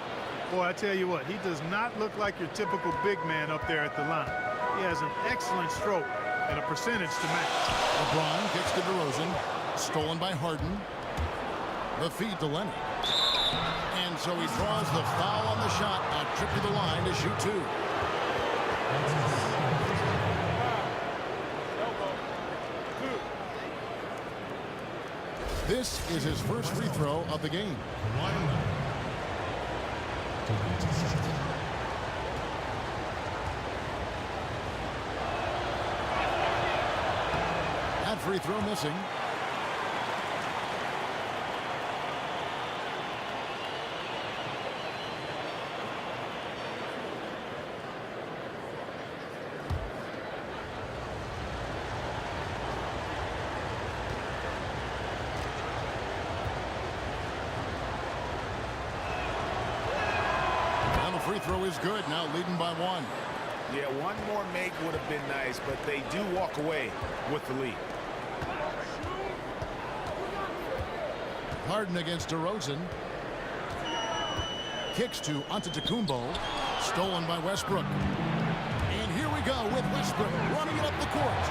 Boy, I tell you what, he does not look like your typical big man up there at the line. He has an excellent stroke and a percentage to match. LeBron kicks to DeRozan. Stolen by Harden. The feed to Leonard. And so he draws the foul on the shot. A trip to the line to shoot 2. This is his first free throw of the game. That free throw missing. Free throw is good, now leading by 1. Yeah, 1 more make would have been nice, but they do walk away with the lead. Harden against DeRozan. Kicks to Antetokounmpo. Stolen by Westbrook. And here we go with Westbrook running it up the court.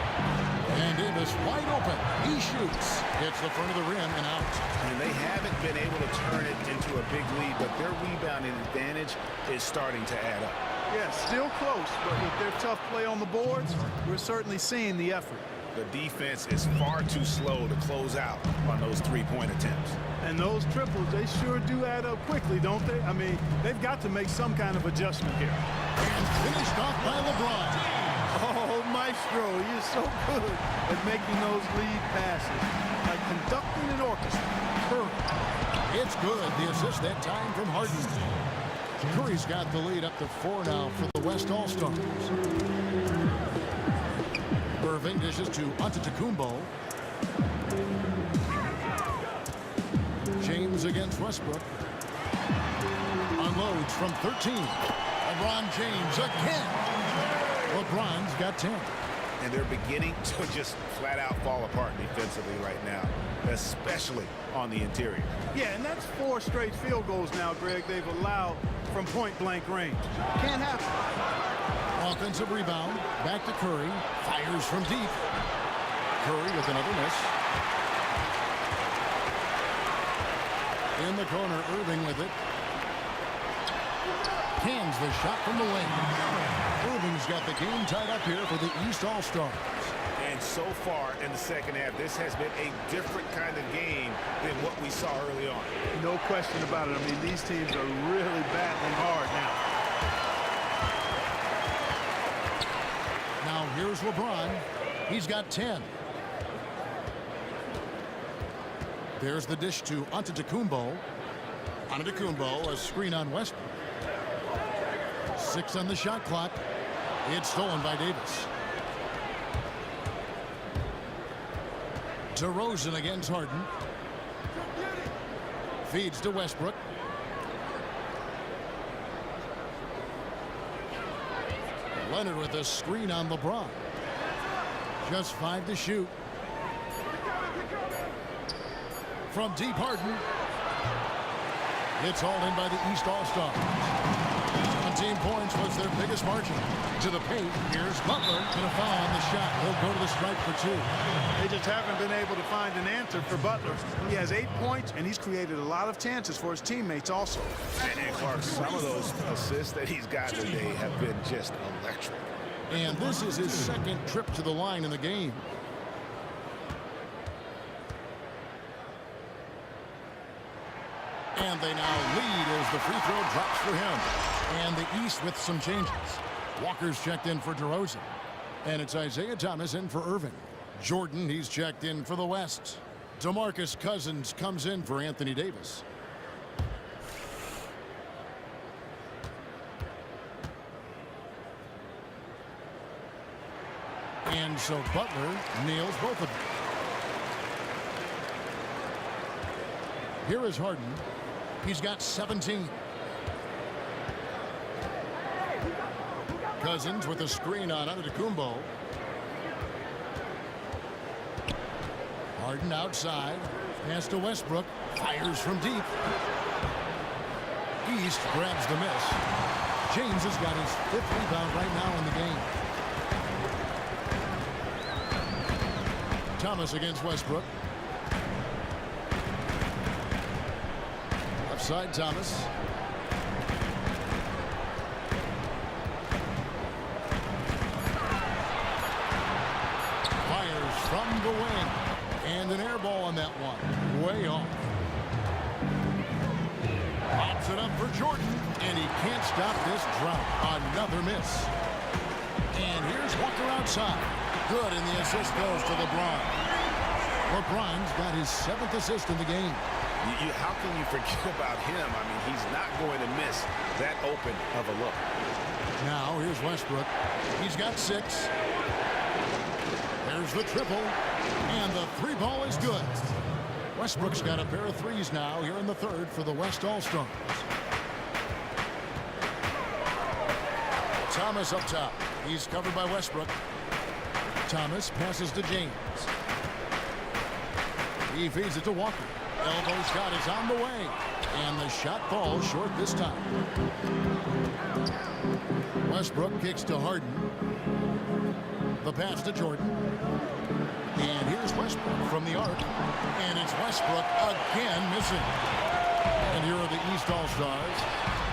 And Davis wide open. He shoots. Hits the front of the rim and out. And they haven't been able to turn it into a big lead, but their rebounding advantage is starting to add up. Yeah, still close, but with their tough play on the boards, we're certainly seeing the effort. The defense is far too slow to close out on those 3-point attempts. And those triples, they sure do add up quickly, don't they? I mean, they've got to make some kind of adjustment here. And finished off by LeBron. Oh, Maestro, he is so good at making those lead passes, like conducting an orchestra. Curry. It's good. The assist that time from Harden. Curry's got the lead up to 4 now for the West All-Stars. Irving dishes to Antetokounmpo. James against Westbrook. Unloads from 13. LeBron James again. LeBron's got 10. And they're beginning to just flat out fall apart defensively right now, especially on the interior. Yeah, and that's 4 straight field goals now, Greg, they've allowed from point-blank range. Can't happen. Offensive rebound. Back to Curry. Fires from deep. Curry with another miss. In the corner, Irving with it. Cans the shot from the lane. Irving's got the game tied up here for the East All-Stars. And so far in the second half, this has been a different kind of game than what we saw early on. No question about it. I mean, these teams are really battling hard now. Now here's LeBron. He's got 10. There's the dish to Antetokounmpo. Antetokounmpo, a screen on Westbrook. 6 on the shot clock. It's stolen by Davis. DeRozan against Harden. Feeds to Westbrook. Leonard with a screen on LeBron. Just 5 to shoot. From deep, Harden. It's hauled in by the East All-Stars. 17 points was their biggest margin. To the paint, here's Butler. And a foul on the shot. He'll go to the stripe for 2. They just haven't been able to find an answer for Butler. He has 8 points, and he's created a lot of chances for his teammates also. And Clark, some of those assists that he's got today have been just electric. And this is his second trip to the line in the game. And they now lead as the free throw drops for him. And the East with some changes. Walker's checked in for DeRozan. And it's Isaiah Thomas in for Irving. Jordan, he's checked in for the West. DeMarcus Cousins comes in for Anthony Davis. And so Butler nails both of them. Here is Harden. He's got 17. Cousins with a screen on Antetokounmpo. Harden outside. Pass to Westbrook. Fires from deep. East grabs the miss. James has got his 5th rebound right now in the game. Thomas against Westbrook. Side Thomas. Fires from the wing. And an air ball on that one. Way off. Pops it up for Jordan. And he can't stop this drought. Another miss. And here's Walker outside. Good, and the assist goes to LeBron. LeBron's got his 7th assist in the game. How can you forget about him? I mean, he's not going to miss that open of a look. Now, here's Westbrook. He's got 6. There's the triple. And the 3 ball is good. Westbrook's got a pair of 3s now here in the 3rd for the West All-Stars. Thomas up top. He's covered by Westbrook. Thomas passes to James. He feeds it to Walker. Elbow shot is on the way. And the shot falls short this time. Westbrook kicks to Harden. The pass to Jordan. And here's Westbrook from the arc. And it's Westbrook again missing. And here are the East All-Stars.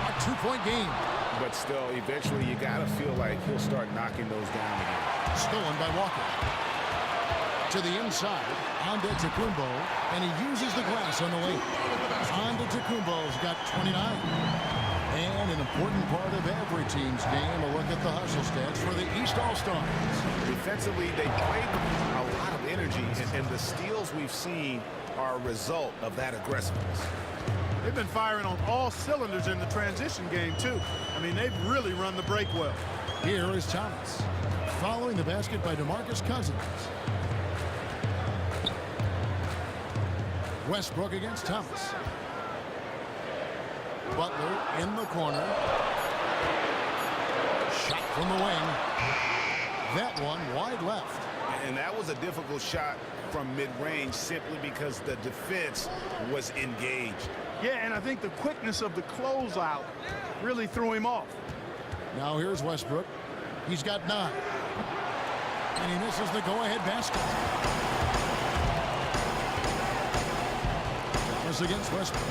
A 2-point game. But still, eventually you got to feel like he'll start knocking those down again. Stolen by Walker. To the inside, Antetokounmpo, and he uses the glass on the wing. Antetokounmpo's got 29. And an important part of every team's game, a look at the hustle stats for the East All-Stars. Defensively, they played with a lot of energy, and the steals we've seen are a result of that aggressiveness. They've been firing on all cylinders in the transition game, too. I mean, they've really run the break well. Here is Thomas. Following the basket by DeMarcus Cousins. Westbrook against Thomas. Butler in the corner. Shot from the wing. That one wide left. And that was a difficult shot from mid-range simply because the defense was engaged. Yeah, and I think the quickness of the closeout really threw him off. Now here's Westbrook. He's got 9. And he misses the go-ahead basket. Thomas against Westbrook.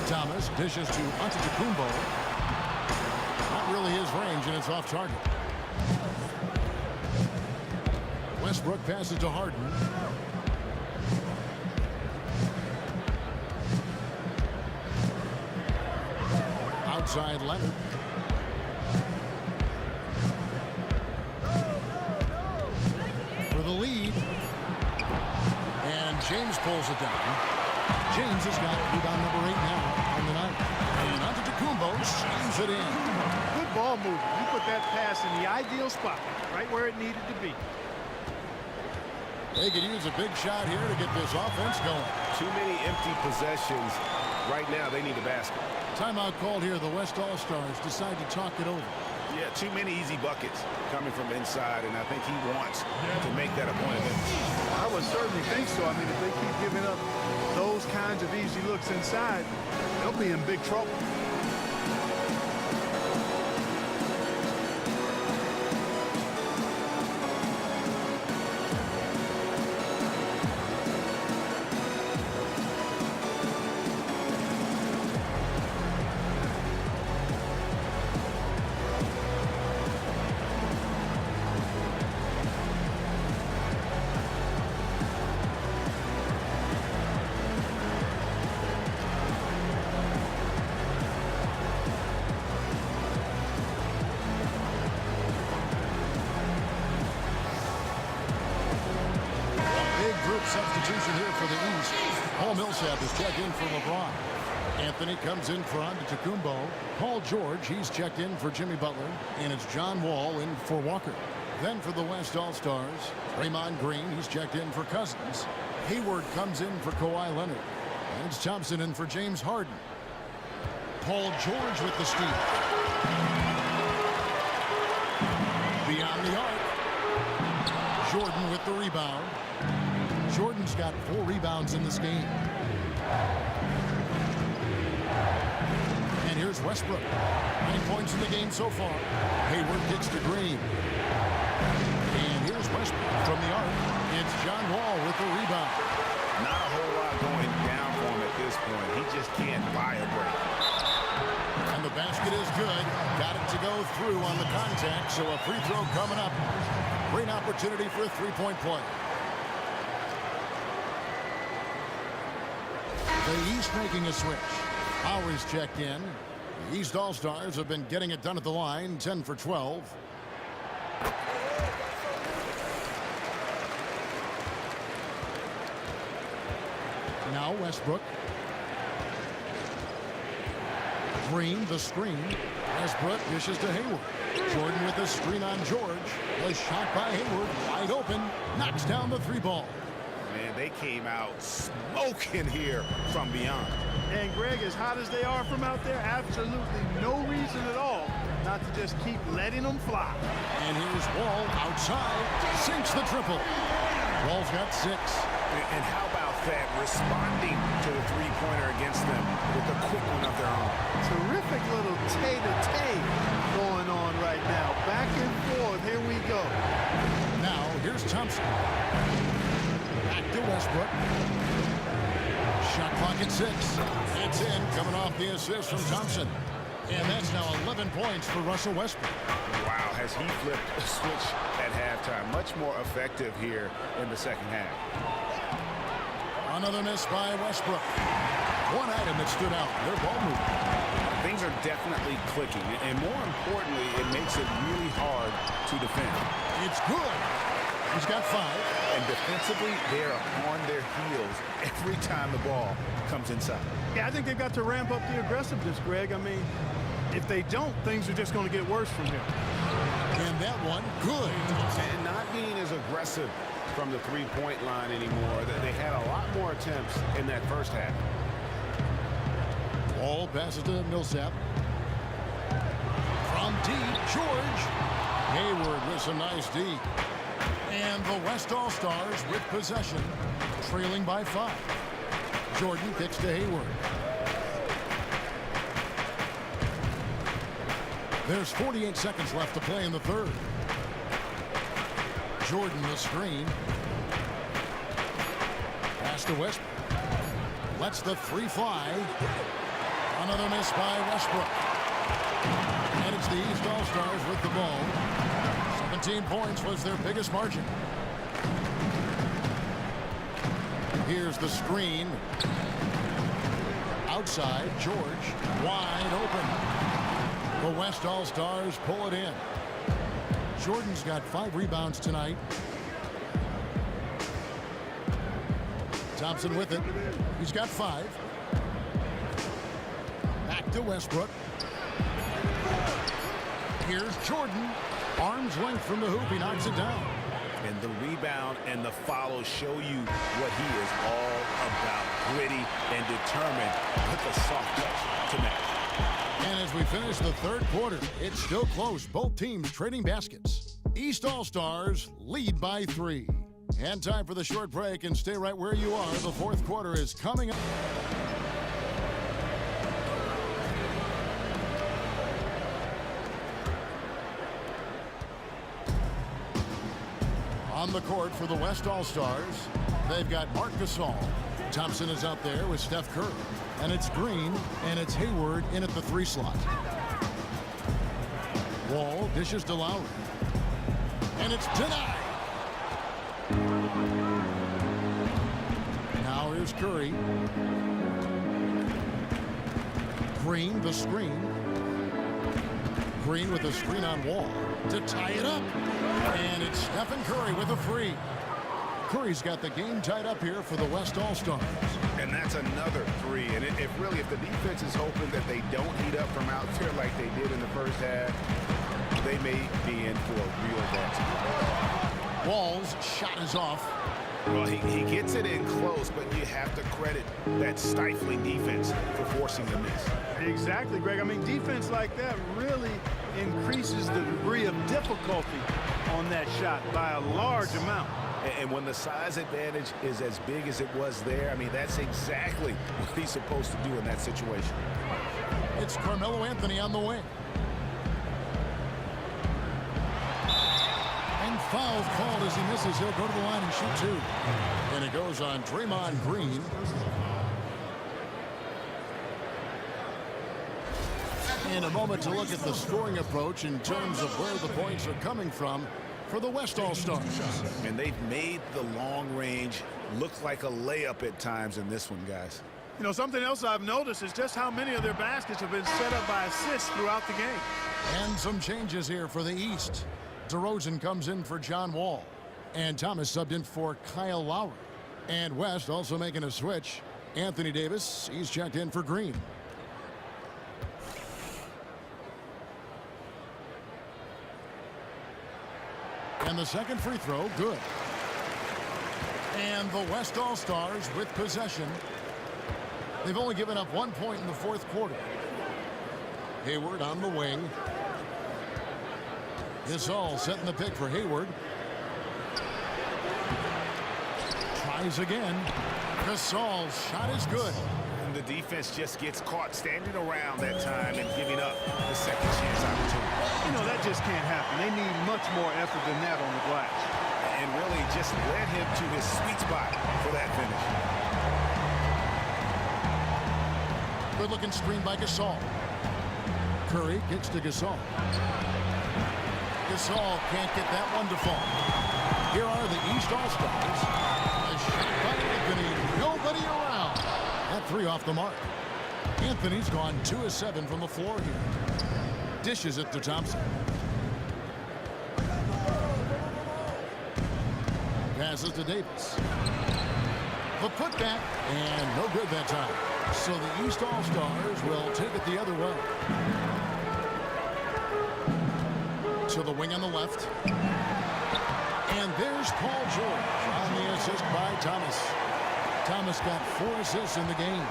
Thomas dishes to Antetokounmpo. Not really his range, and it's off target. Westbrook passes to Harden. Outside Leonard. For the lead. And James pulls it down. James has got rebound number 8 now on the night. And Antetokounmpo slams it in. Good ball movement. You put that pass in the ideal spot, right where it needed to be. They could use a big shot here to get this offense going. Too many empty possessions. Right now, they need a basket. Timeout called here. The West All-Stars decide to talk it over. Yeah, too many easy buckets coming from inside, and I think he wants to make that a point of emphasis. I would certainly think so. I mean, if they keep giving up those kinds of easy looks inside, they'll be in big trouble. Substitution here for the East. Paul Millsap is checked in for LeBron. Anthony comes in for Antetokounmpo. Paul George, he's checked in for Jimmy Butler. And it's John Wall in for Walker. Then for the West All-Stars, Draymond Green, he's checked in for Cousins. Hayward comes in for Kawhi Leonard. And it's Thompson in for James Harden. Paul George with the steal. Beyond the arc. Jordan with the rebound. Jordan's got 4 rebounds in this game. And here's Westbrook. 9 points in the game so far. Hayward gets to Green. And here's Westbrook from the arc. It's John Wall with the rebound. Not a whole lot going down for him at this point. He just can't buy a break. And the basket is good. Got it to go through on the contact, so a free throw coming up. Great opportunity for a three-point play. The East making a switch. Hours checked in. The East All-Stars have been getting it done at the line, 10 for 12. Now Westbrook. Green, the screen. Westbrook dishes to Hayward. Jordan with the screen on George. The shot by Hayward, wide open. Knocks down the 3 ball. Man, they came out smoking here from beyond. And Greg, as hot as they are from out there, absolutely no reason at all not to just keep letting them fly. And here's Wall outside, sinks the triple. Wall's got 6. And how about that, responding to the three-pointer against them with a quick one of their own. Terrific little tay-to-tay going on right now. Back and forth, here we go. Now, here's Thompson. Back to Westbrook. Shot clock at 6. That's in, coming off the assist from Thompson. And that's now 11 points for Russell Westbrook. Wow, has he flipped a switch at halftime. Much more effective here in the second half. Another miss by Westbrook. One item that stood out, their ball movement. Things are definitely clicking, and more importantly, it makes it really hard to defend. It's good. He's got 5. And defensively, they're on their heels every time the ball comes inside. Yeah, I think they've got to ramp up the aggressiveness, Greg. I mean, if they don't, things are just going to get worse from here. And that one, good. And not being as aggressive from the three-point line anymore. They had a lot more attempts in that first half. Ball passes to Millsap. From deep, George. Hayward with some nice D. And the West All-Stars with possession, trailing by 5. Jordan kicks to Hayward. There's 48 seconds left to play in the third. Jordan the screen. Pass to Westbrook. Lets the 3 fly. Another miss by Westbrook. And it's the East All-Stars with the ball. 17 points was their biggest margin. Here's the screen. Outside, George, wide open. The West All-Stars pull it in. Jordan's got 5 rebounds tonight. Thompson with it. He's got 5. Back to Westbrook. Here's Jordan. Arm's length from the hoop. He knocks it down. And the rebound and the follow show you what he is all about. Gritty and determined with a soft touch to match. And as we finish the third quarter, it's still close. Both teams trading baskets. East All-Stars lead by 3. And time for the short break, and stay right where you are. The fourth quarter is coming up. On the court for the West All-Stars, they've got Marc Gasol. Thompson is out there with Steph Curry. And it's Green, and it's Hayward in at the 3 slot. Wall dishes to Lowry. And it's denied. Now here's Curry. Green, the screen. Green with a screen on Wall to tie it up. And it's Stephen Curry with a free. Curry's got the game tied up here for the West All-Stars. And that's another 3. And if the defense is hoping that they don't heat up from out there like they did in the first half, they may be in for a real bad. Wall's shot is off. Well, he gets it in close, but you have to credit that stifling defense for forcing the miss. Exactly, Greg. I mean, defense like that really increases the degree of difficulty on that shot by a large amount. And when the size advantage is as big as it was there, I mean, that's exactly what he's supposed to do in that situation. It's Carmelo Anthony on the wing. And foul called as he misses. He'll go to the line and shoot 2. And it goes on Draymond Green. In a moment to look at the scoring approach in terms of where the points are coming from for the West All-Stars. And they've made the long range look like a layup at times in this one, guys. You know, something else I've noticed is just how many of their baskets have been set up by assists throughout the game. And some changes here for the East. DeRozan comes in for John Wall. And Thomas subbed in for Kyle Lowry. And West also making a switch. Anthony Davis, he's checked in for Green. And the second free throw, good. And the West All-Stars with possession. They've only given up 1 point in the fourth quarter. Hayward on the wing. Gasol setting the pick for Hayward. Tries again. Gasol's shot is good. And the defense just gets caught standing around that time and giving up the second chance opportunity. You know, that just can't happen. They need much more effort than that on the glass. And really just led him to his sweet spot for that finish. Good looking screen by Gasol. Curry gets to Gasol. Gasol can't get that one to fall. Here are the East All-Stars. A shot by Anthony. Nobody around. That 3 off the mark. Anthony's gone 2 of 7 from the floor here. Dishes it to Thompson. Passes to Davis. The putback, and no good that time. So the East All-Stars will take it the other way. To the wing on the left. And there's Paul George on the assist by Thomas. Thomas got 4 assists in the game.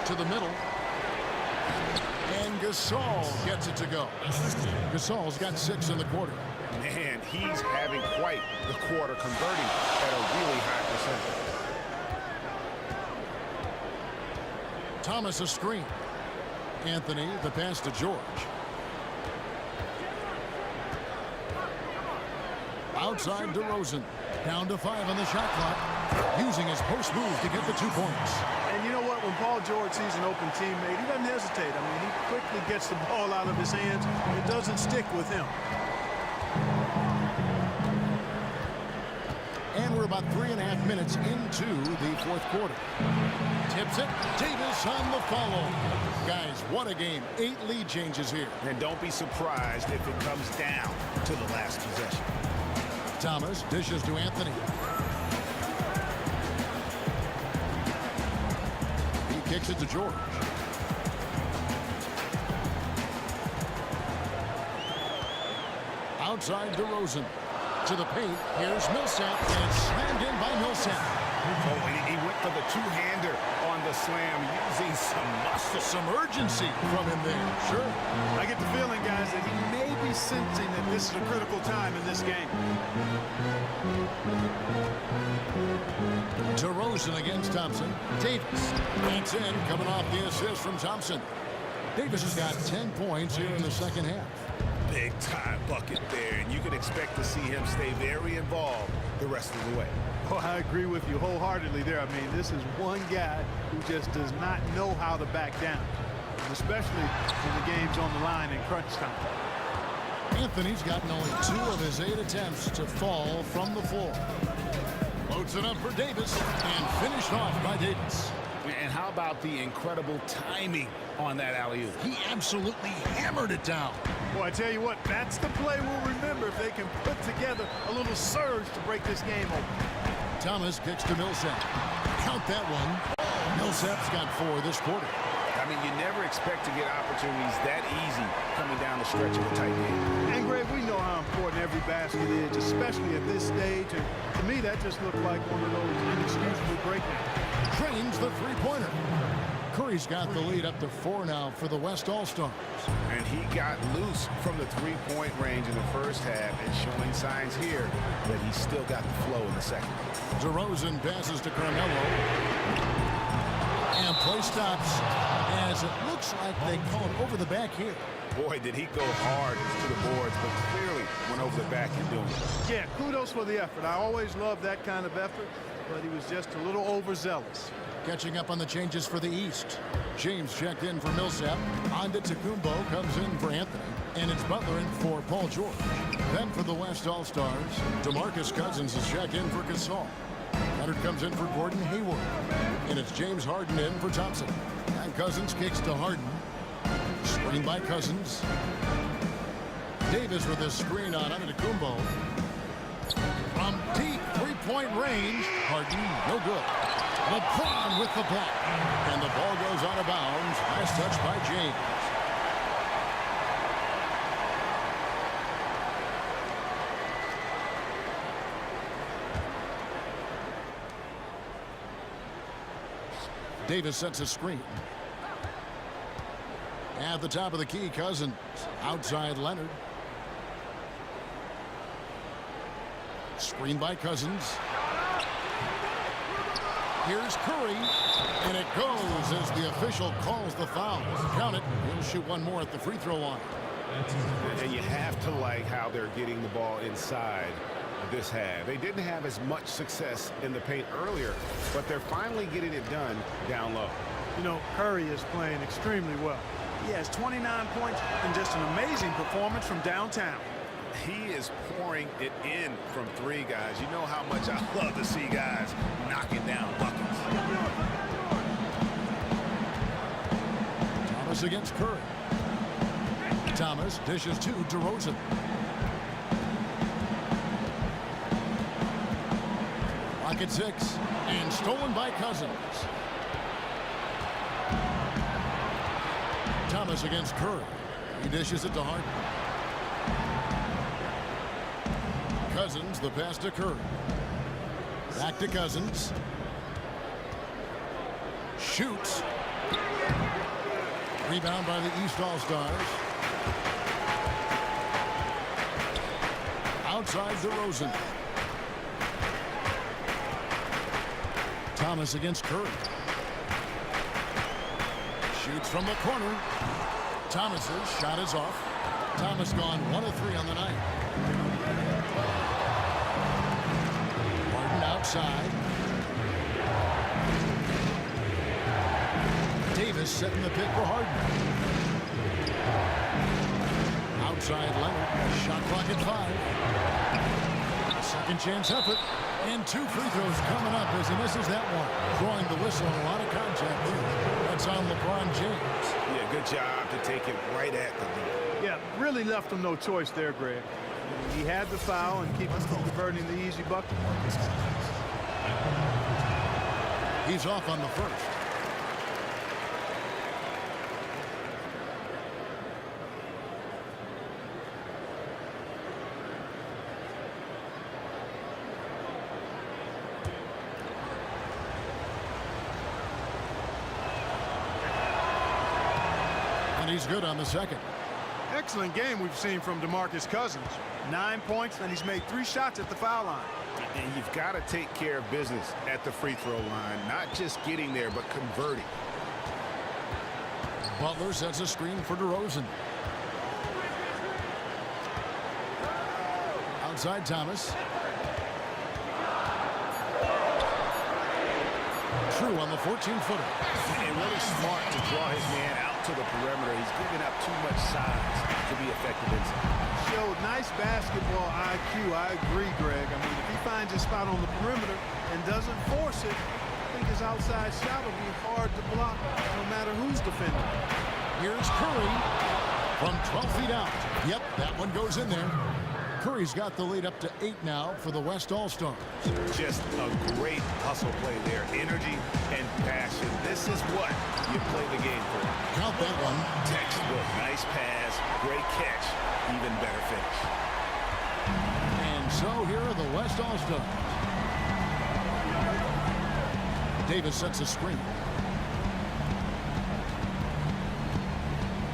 To the middle. And Gasol gets it to go. Gasol's got 6 in the quarter. Man, he's having quite the quarter, converting at a really high percentage. Thomas a screen. Anthony, the pass to George. Outside DeRozan. Down to 5 on the shot clock. Using his post move to get the 2 points. And you know what? When Paul George sees an open teammate, he doesn't hesitate. I mean, he quickly gets the ball out of his hands. It doesn't stick with him. And we're about 3.5 minutes into the fourth quarter. Tips it. Davis on the follow. Guys, what a game. 8 lead changes here. And don't be surprised if it comes down to the last possession. Thomas dishes to Anthony. He kicks it to George. Outside DeRozan. To the paint. Here's Millsap. And slammed in by Millsap. Oh, and he went for the two-hander on the slam using some muscle. Some urgency from him there. Sure. I get the feeling, guys, that he may be sensing that this is a critical time in this game. DeRozan against Thompson. Davis. That's in, coming off the assist from Thompson. Davis has got 10 points here in the second half. Big-time bucket there, and you can expect to see him stay very involved the rest of the way. Oh, I agree with you wholeheartedly there. I mean, this is one guy who just does not know how to back down, especially when the game's on the line in crunch time. Anthony's gotten only 2 of his 8 attempts to fall from the floor. Loads it up for Davis and finished off by Davis. And how about the incredible timing on that alley-oop? He absolutely hammered it down. Boy, I tell you what, that's the play we'll remember if they can put together a little surge to break this game open. Thomas kicks to Millsap. Count that one. Millsap's got 4 this quarter. I mean, you never expect to get opportunities that easy coming down the stretch of a tight game. And, Greg, we know how important every basket is, especially at this stage. And to me, that just looked like one of those inexcusable breakdowns. Drains the three-pointer. Curry's got the lead up to 4 now for the West All-Stars. And he got loose from the three-point range in the first half and showing signs here that he's still got the flow in the second. DeRozan passes to Carmelo. And play stops as it looks like they called over the back here. Boy, did he go hard to the boards, but clearly went over the back in doing it. Yeah, kudos for the effort. I always love that kind of effort, but he was just a little overzealous. Catching up on the changes for the East. James checked in for Millsap. Antetokounmpo comes in for Anthony. And it's Butler in for Paul George. Then for the West All-Stars, DeMarcus Cousins is checked in for Gasol. Leonard comes in for Gordon Hayward. And it's James Harden in for Thompson. And Cousins kicks to Harden. Screen by Cousins. Davis with a screen on Antetokounmpo. From deep three-point range. Harden, no good. LeBron with the block. And the ball goes out of bounds. Last touch by James. Davis sets a screen. At the top of the key, Cousins. Outside Leonard. Screen by Cousins. Here's Curry, and it goes as the official calls the foul. Count it. He'll shoot one more at the free throw line. And you have to like how they're getting the ball inside this half. They didn't have as much success in the paint earlier, but they're finally getting it done down low. You know, Curry is playing extremely well. He has 29 points and just an amazing performance from downtown. He is pouring it in from 3, guys. You know how much I love to see guys knocking down buckets. Thomas against Curry. Thomas dishes to DeRozan. Lock at 6 and stolen by Cousins. Thomas against Curry. He dishes it to Harden. Cousins, the pass to Curry. Back to Cousins. Shoots. Rebound by the East All-Stars. Outside DeRozan. Thomas against Curry. Shoots from the corner. Thomas's shot is off. Thomas gone 1 of 3 on the night. Harden outside. Davis setting the pick for Harden. Outside Leonard. Shot clock at 5. Second chance effort. And 2 free throws coming up as he misses that one. Drawing the whistle and a lot of contact here. That's on LeBron James. Yeah, good job to take it right at the lead. Yeah, really left him no choice there, Greg. He had the foul and keep him from converting the easy bucket. He's off on the first. And he's good on the second. Excellent game we've seen from DeMarcus Cousins. 9 points, and he's made 3 shots at the foul line. And you've got to take care of business at the free throw line, not just getting there, but converting. Butler sets a screen for DeRozan. Outside Thomas. True on the 14-footer. And really smart to draw his man out to the perimeter. He's giving up too much size to be effective inside. Showed nice basketball IQ. I agree, Greg. I mean, if he finds his spot on the perimeter and doesn't force it, I think his outside shot will be hard to block no matter who's defending. Here's Curry from 12 feet out. Yep, that one goes in there. Curry's got the lead up to 8 now for the West All-Stars. Just a great hustle play there. Energy and passion. This is what you play the game for. Count that one. Textbook. Nice pass. Great catch. Even better finish. And so here are the West All-Stars. Davis sets a screen.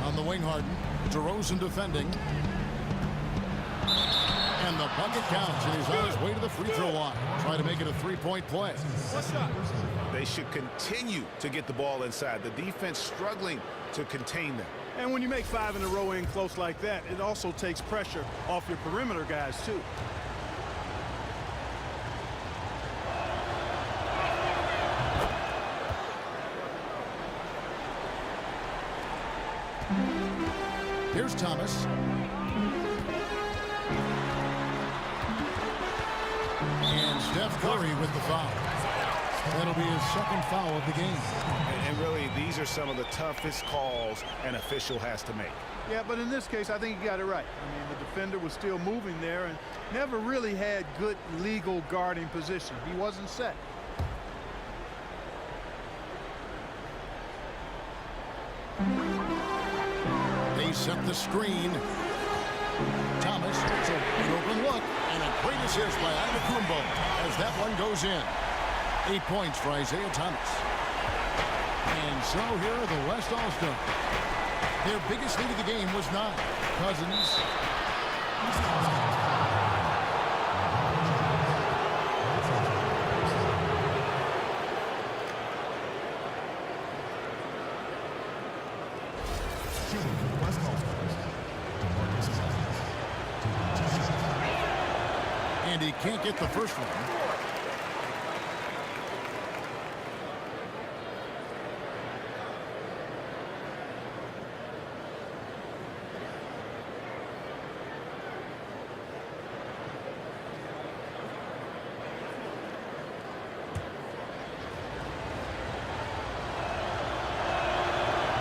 On the wing, Harden. DeRozan defending. And the bucket counts, and he's on his way to the free throw line. Trying to make it a 3-point play. What's up? They should continue to get the ball inside. The defense struggling to contain them. And when you make 5 in a row in close like that, it also takes pressure off your perimeter guys, too. Here's Thomas. And Steph Curry with the foul. That'll be his second foul of the game. And really, these are some of the toughest calls an official has to make. Yeah, but in this case, I think he got it right. I mean, the defender was still moving there and never really had good legal guarding position. He wasn't set. They set the screen. Thomas, it's an open look, and a great assist by Antetokounmpo as that one goes in. 8 points for Isaiah Thomas. And so here are the West All-Stars. Their biggest lead of the game was 9. Cousins. And he can't get the first one.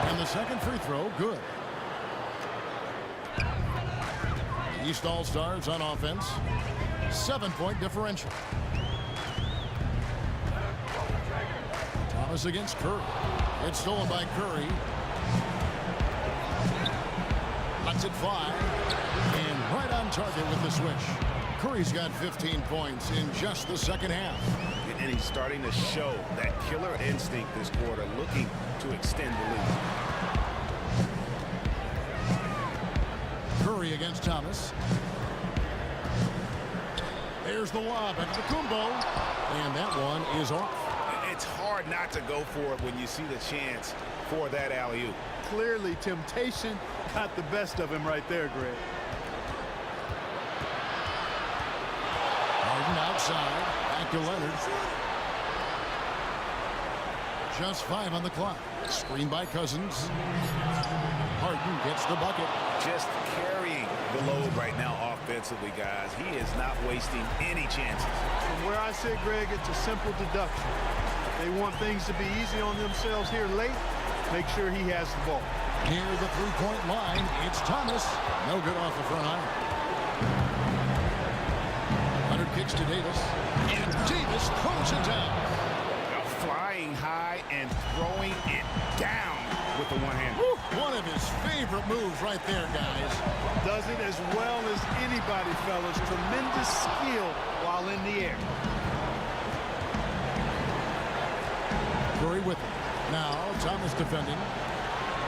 And the second free throw, good. East All-Stars on offense. 7-point differential. Thomas against Curry. It's stolen by Curry. Lets it fly. And right on target with the switch. Curry's got 15 points in just the second half. And he's starting to show that killer instinct this quarter, looking to extend the lead. Curry against Thomas. There's the lob at Antetokounmpo, and that one is off. It's hard not to go for it when you see the chance for that alley-oop. Clearly, temptation got the best of him right there, Greg. Harden outside, back to Leonard. Just 5 on the clock. Screen by Cousins. Harden gets the bucket. Just carrying the load right now offensively, guys. He is not wasting any chances. From where I sit, Greg, it's a simple deduction. If they want things to be easy on themselves here late, make sure he has the ball. Near the three-point line, it's Thomas. No good off the front iron. Leonard kicks to Davis. And Davis throws it down. Now flying high and throwing it down with the one hand. One of his favorite moves right there, guys. Does it as well as anybody, fellas. Tremendous skill while in the air. Curry with it. Now, Thomas defending.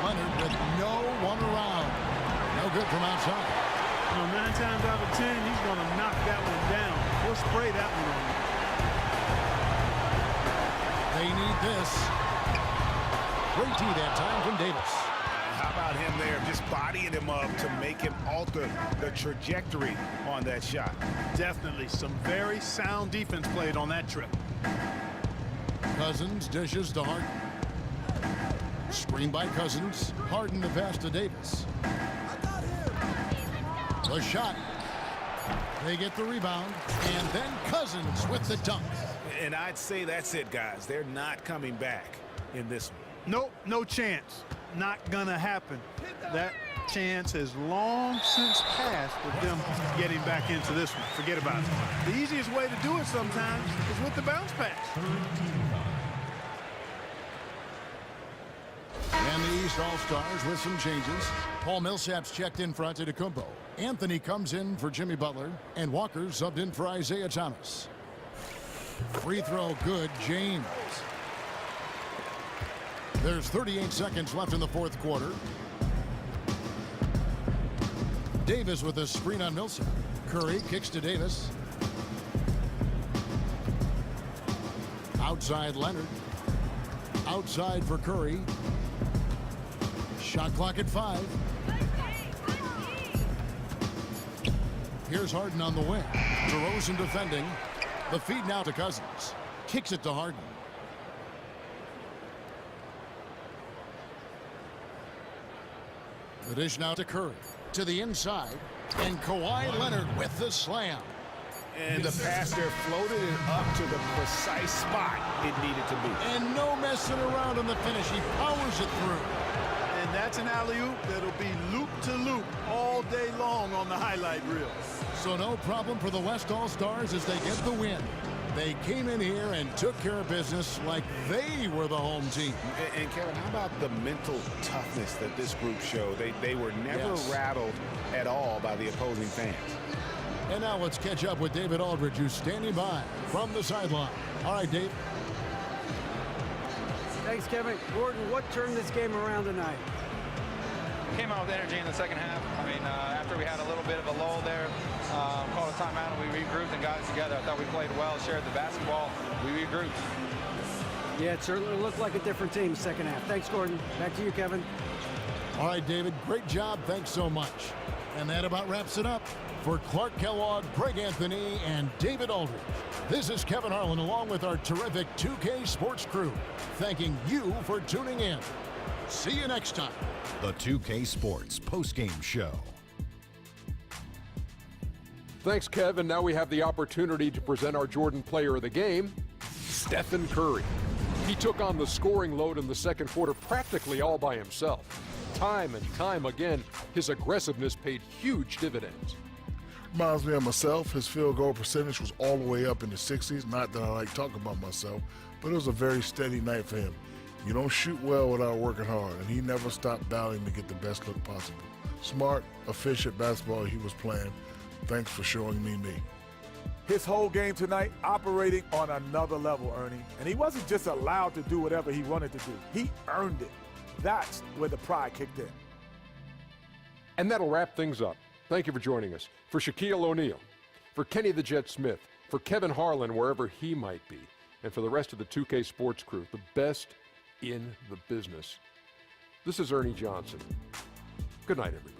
Leonard with no one around. No good from outside. You know, 9 times out of 10, he's going to knock that one down. He'll spray that one on you. They need this. Great tee that time from Davis. How about him there, just bodying him up to make him alter the trajectory on that shot? Definitely some very sound defense played on that trip. Cousins dishes to Harden. Screen by Cousins. Harden the pass to Davis. The shot. They get the rebound. And then Cousins with the dunk. And I'd say that's it, guys. They're not coming back in this one. Nope, no chance. Not gonna happen. That chance has long since passed with them getting back into this one. Forget about it. The easiest way to do it sometimes is with the bounce pass. And the East All-Stars with some changes. Paul Millsap's checked in for Antetokounmpo. Anthony comes in for Jimmy Butler. And Walker subbed in for Isaiah Thomas. Free throw good, James. There's 38 seconds left in the fourth quarter. Davis with a screen on Millsap. Curry kicks to Davis. Outside Leonard. Outside for Curry. Shot clock at 5. Here's Harden on the wing. DeRozan defending. The feed now to Cousins. Kicks it to Harden. The dish now to Curry. To the inside. And Kawhi Leonard with the slam. And the pass there floated it up to the precise spot it needed to be. And no messing around on the finish. He powers it through. And that's an alley-oop that'll be loop-to-loop all day long on the highlight reel. So no problem for the West All-Stars as they get the win. They came in here and took care of business like they were the home team. And Kevin, how about the mental toughness that this group showed? They were never rattled at all by the opposing fans. And now let's catch up with David Aldridge, who's standing by from the sideline. All right, Dave. Thanks, Kevin. Gordon, what turned this game around tonight? Came out with energy in the second half. I mean, after we had a little bit of a lull there, called a timeout and we regrouped and got it together. I thought we played well, shared the basketball. We regrouped. Yeah, it certainly looked like a different team second half. Thanks, Gordon. Back to you, Kevin. All right, David, great job. Thanks so much. And that about wraps it up. For Clark Kellogg, Greg Anthony, and David Aldridge, this is Kevin Harlan along with our terrific 2K Sports crew, thanking you for tuning in. See you next time. The 2K Sports postgame show. Thanks, Kevin. Now we have the opportunity to present our Jordan player of the game, Stephen Curry. He took on the scoring load in the second quarter practically all by himself. Time and time again, his aggressiveness paid huge dividends. Reminds me of myself. His field goal percentage was all the way up in the 60s. Not that I like talking about myself, but it was a very steady night for him. You don't shoot well without working hard, and he never stopped battling to get the best look possible. Smart, efficient basketball he was playing. Thanks for showing me. His whole game tonight operating on another level, Ernie. And he wasn't just allowed to do whatever he wanted to do. He earned it. That's where the pride kicked in. And that'll wrap things up. Thank you for joining us. For Shaquille O'Neal, for Kenny the Jet Smith, for Kevin Harlan, wherever he might be, and for the rest of the 2K Sports crew, the best in the business. This is Ernie Johnson. Good night, everyone.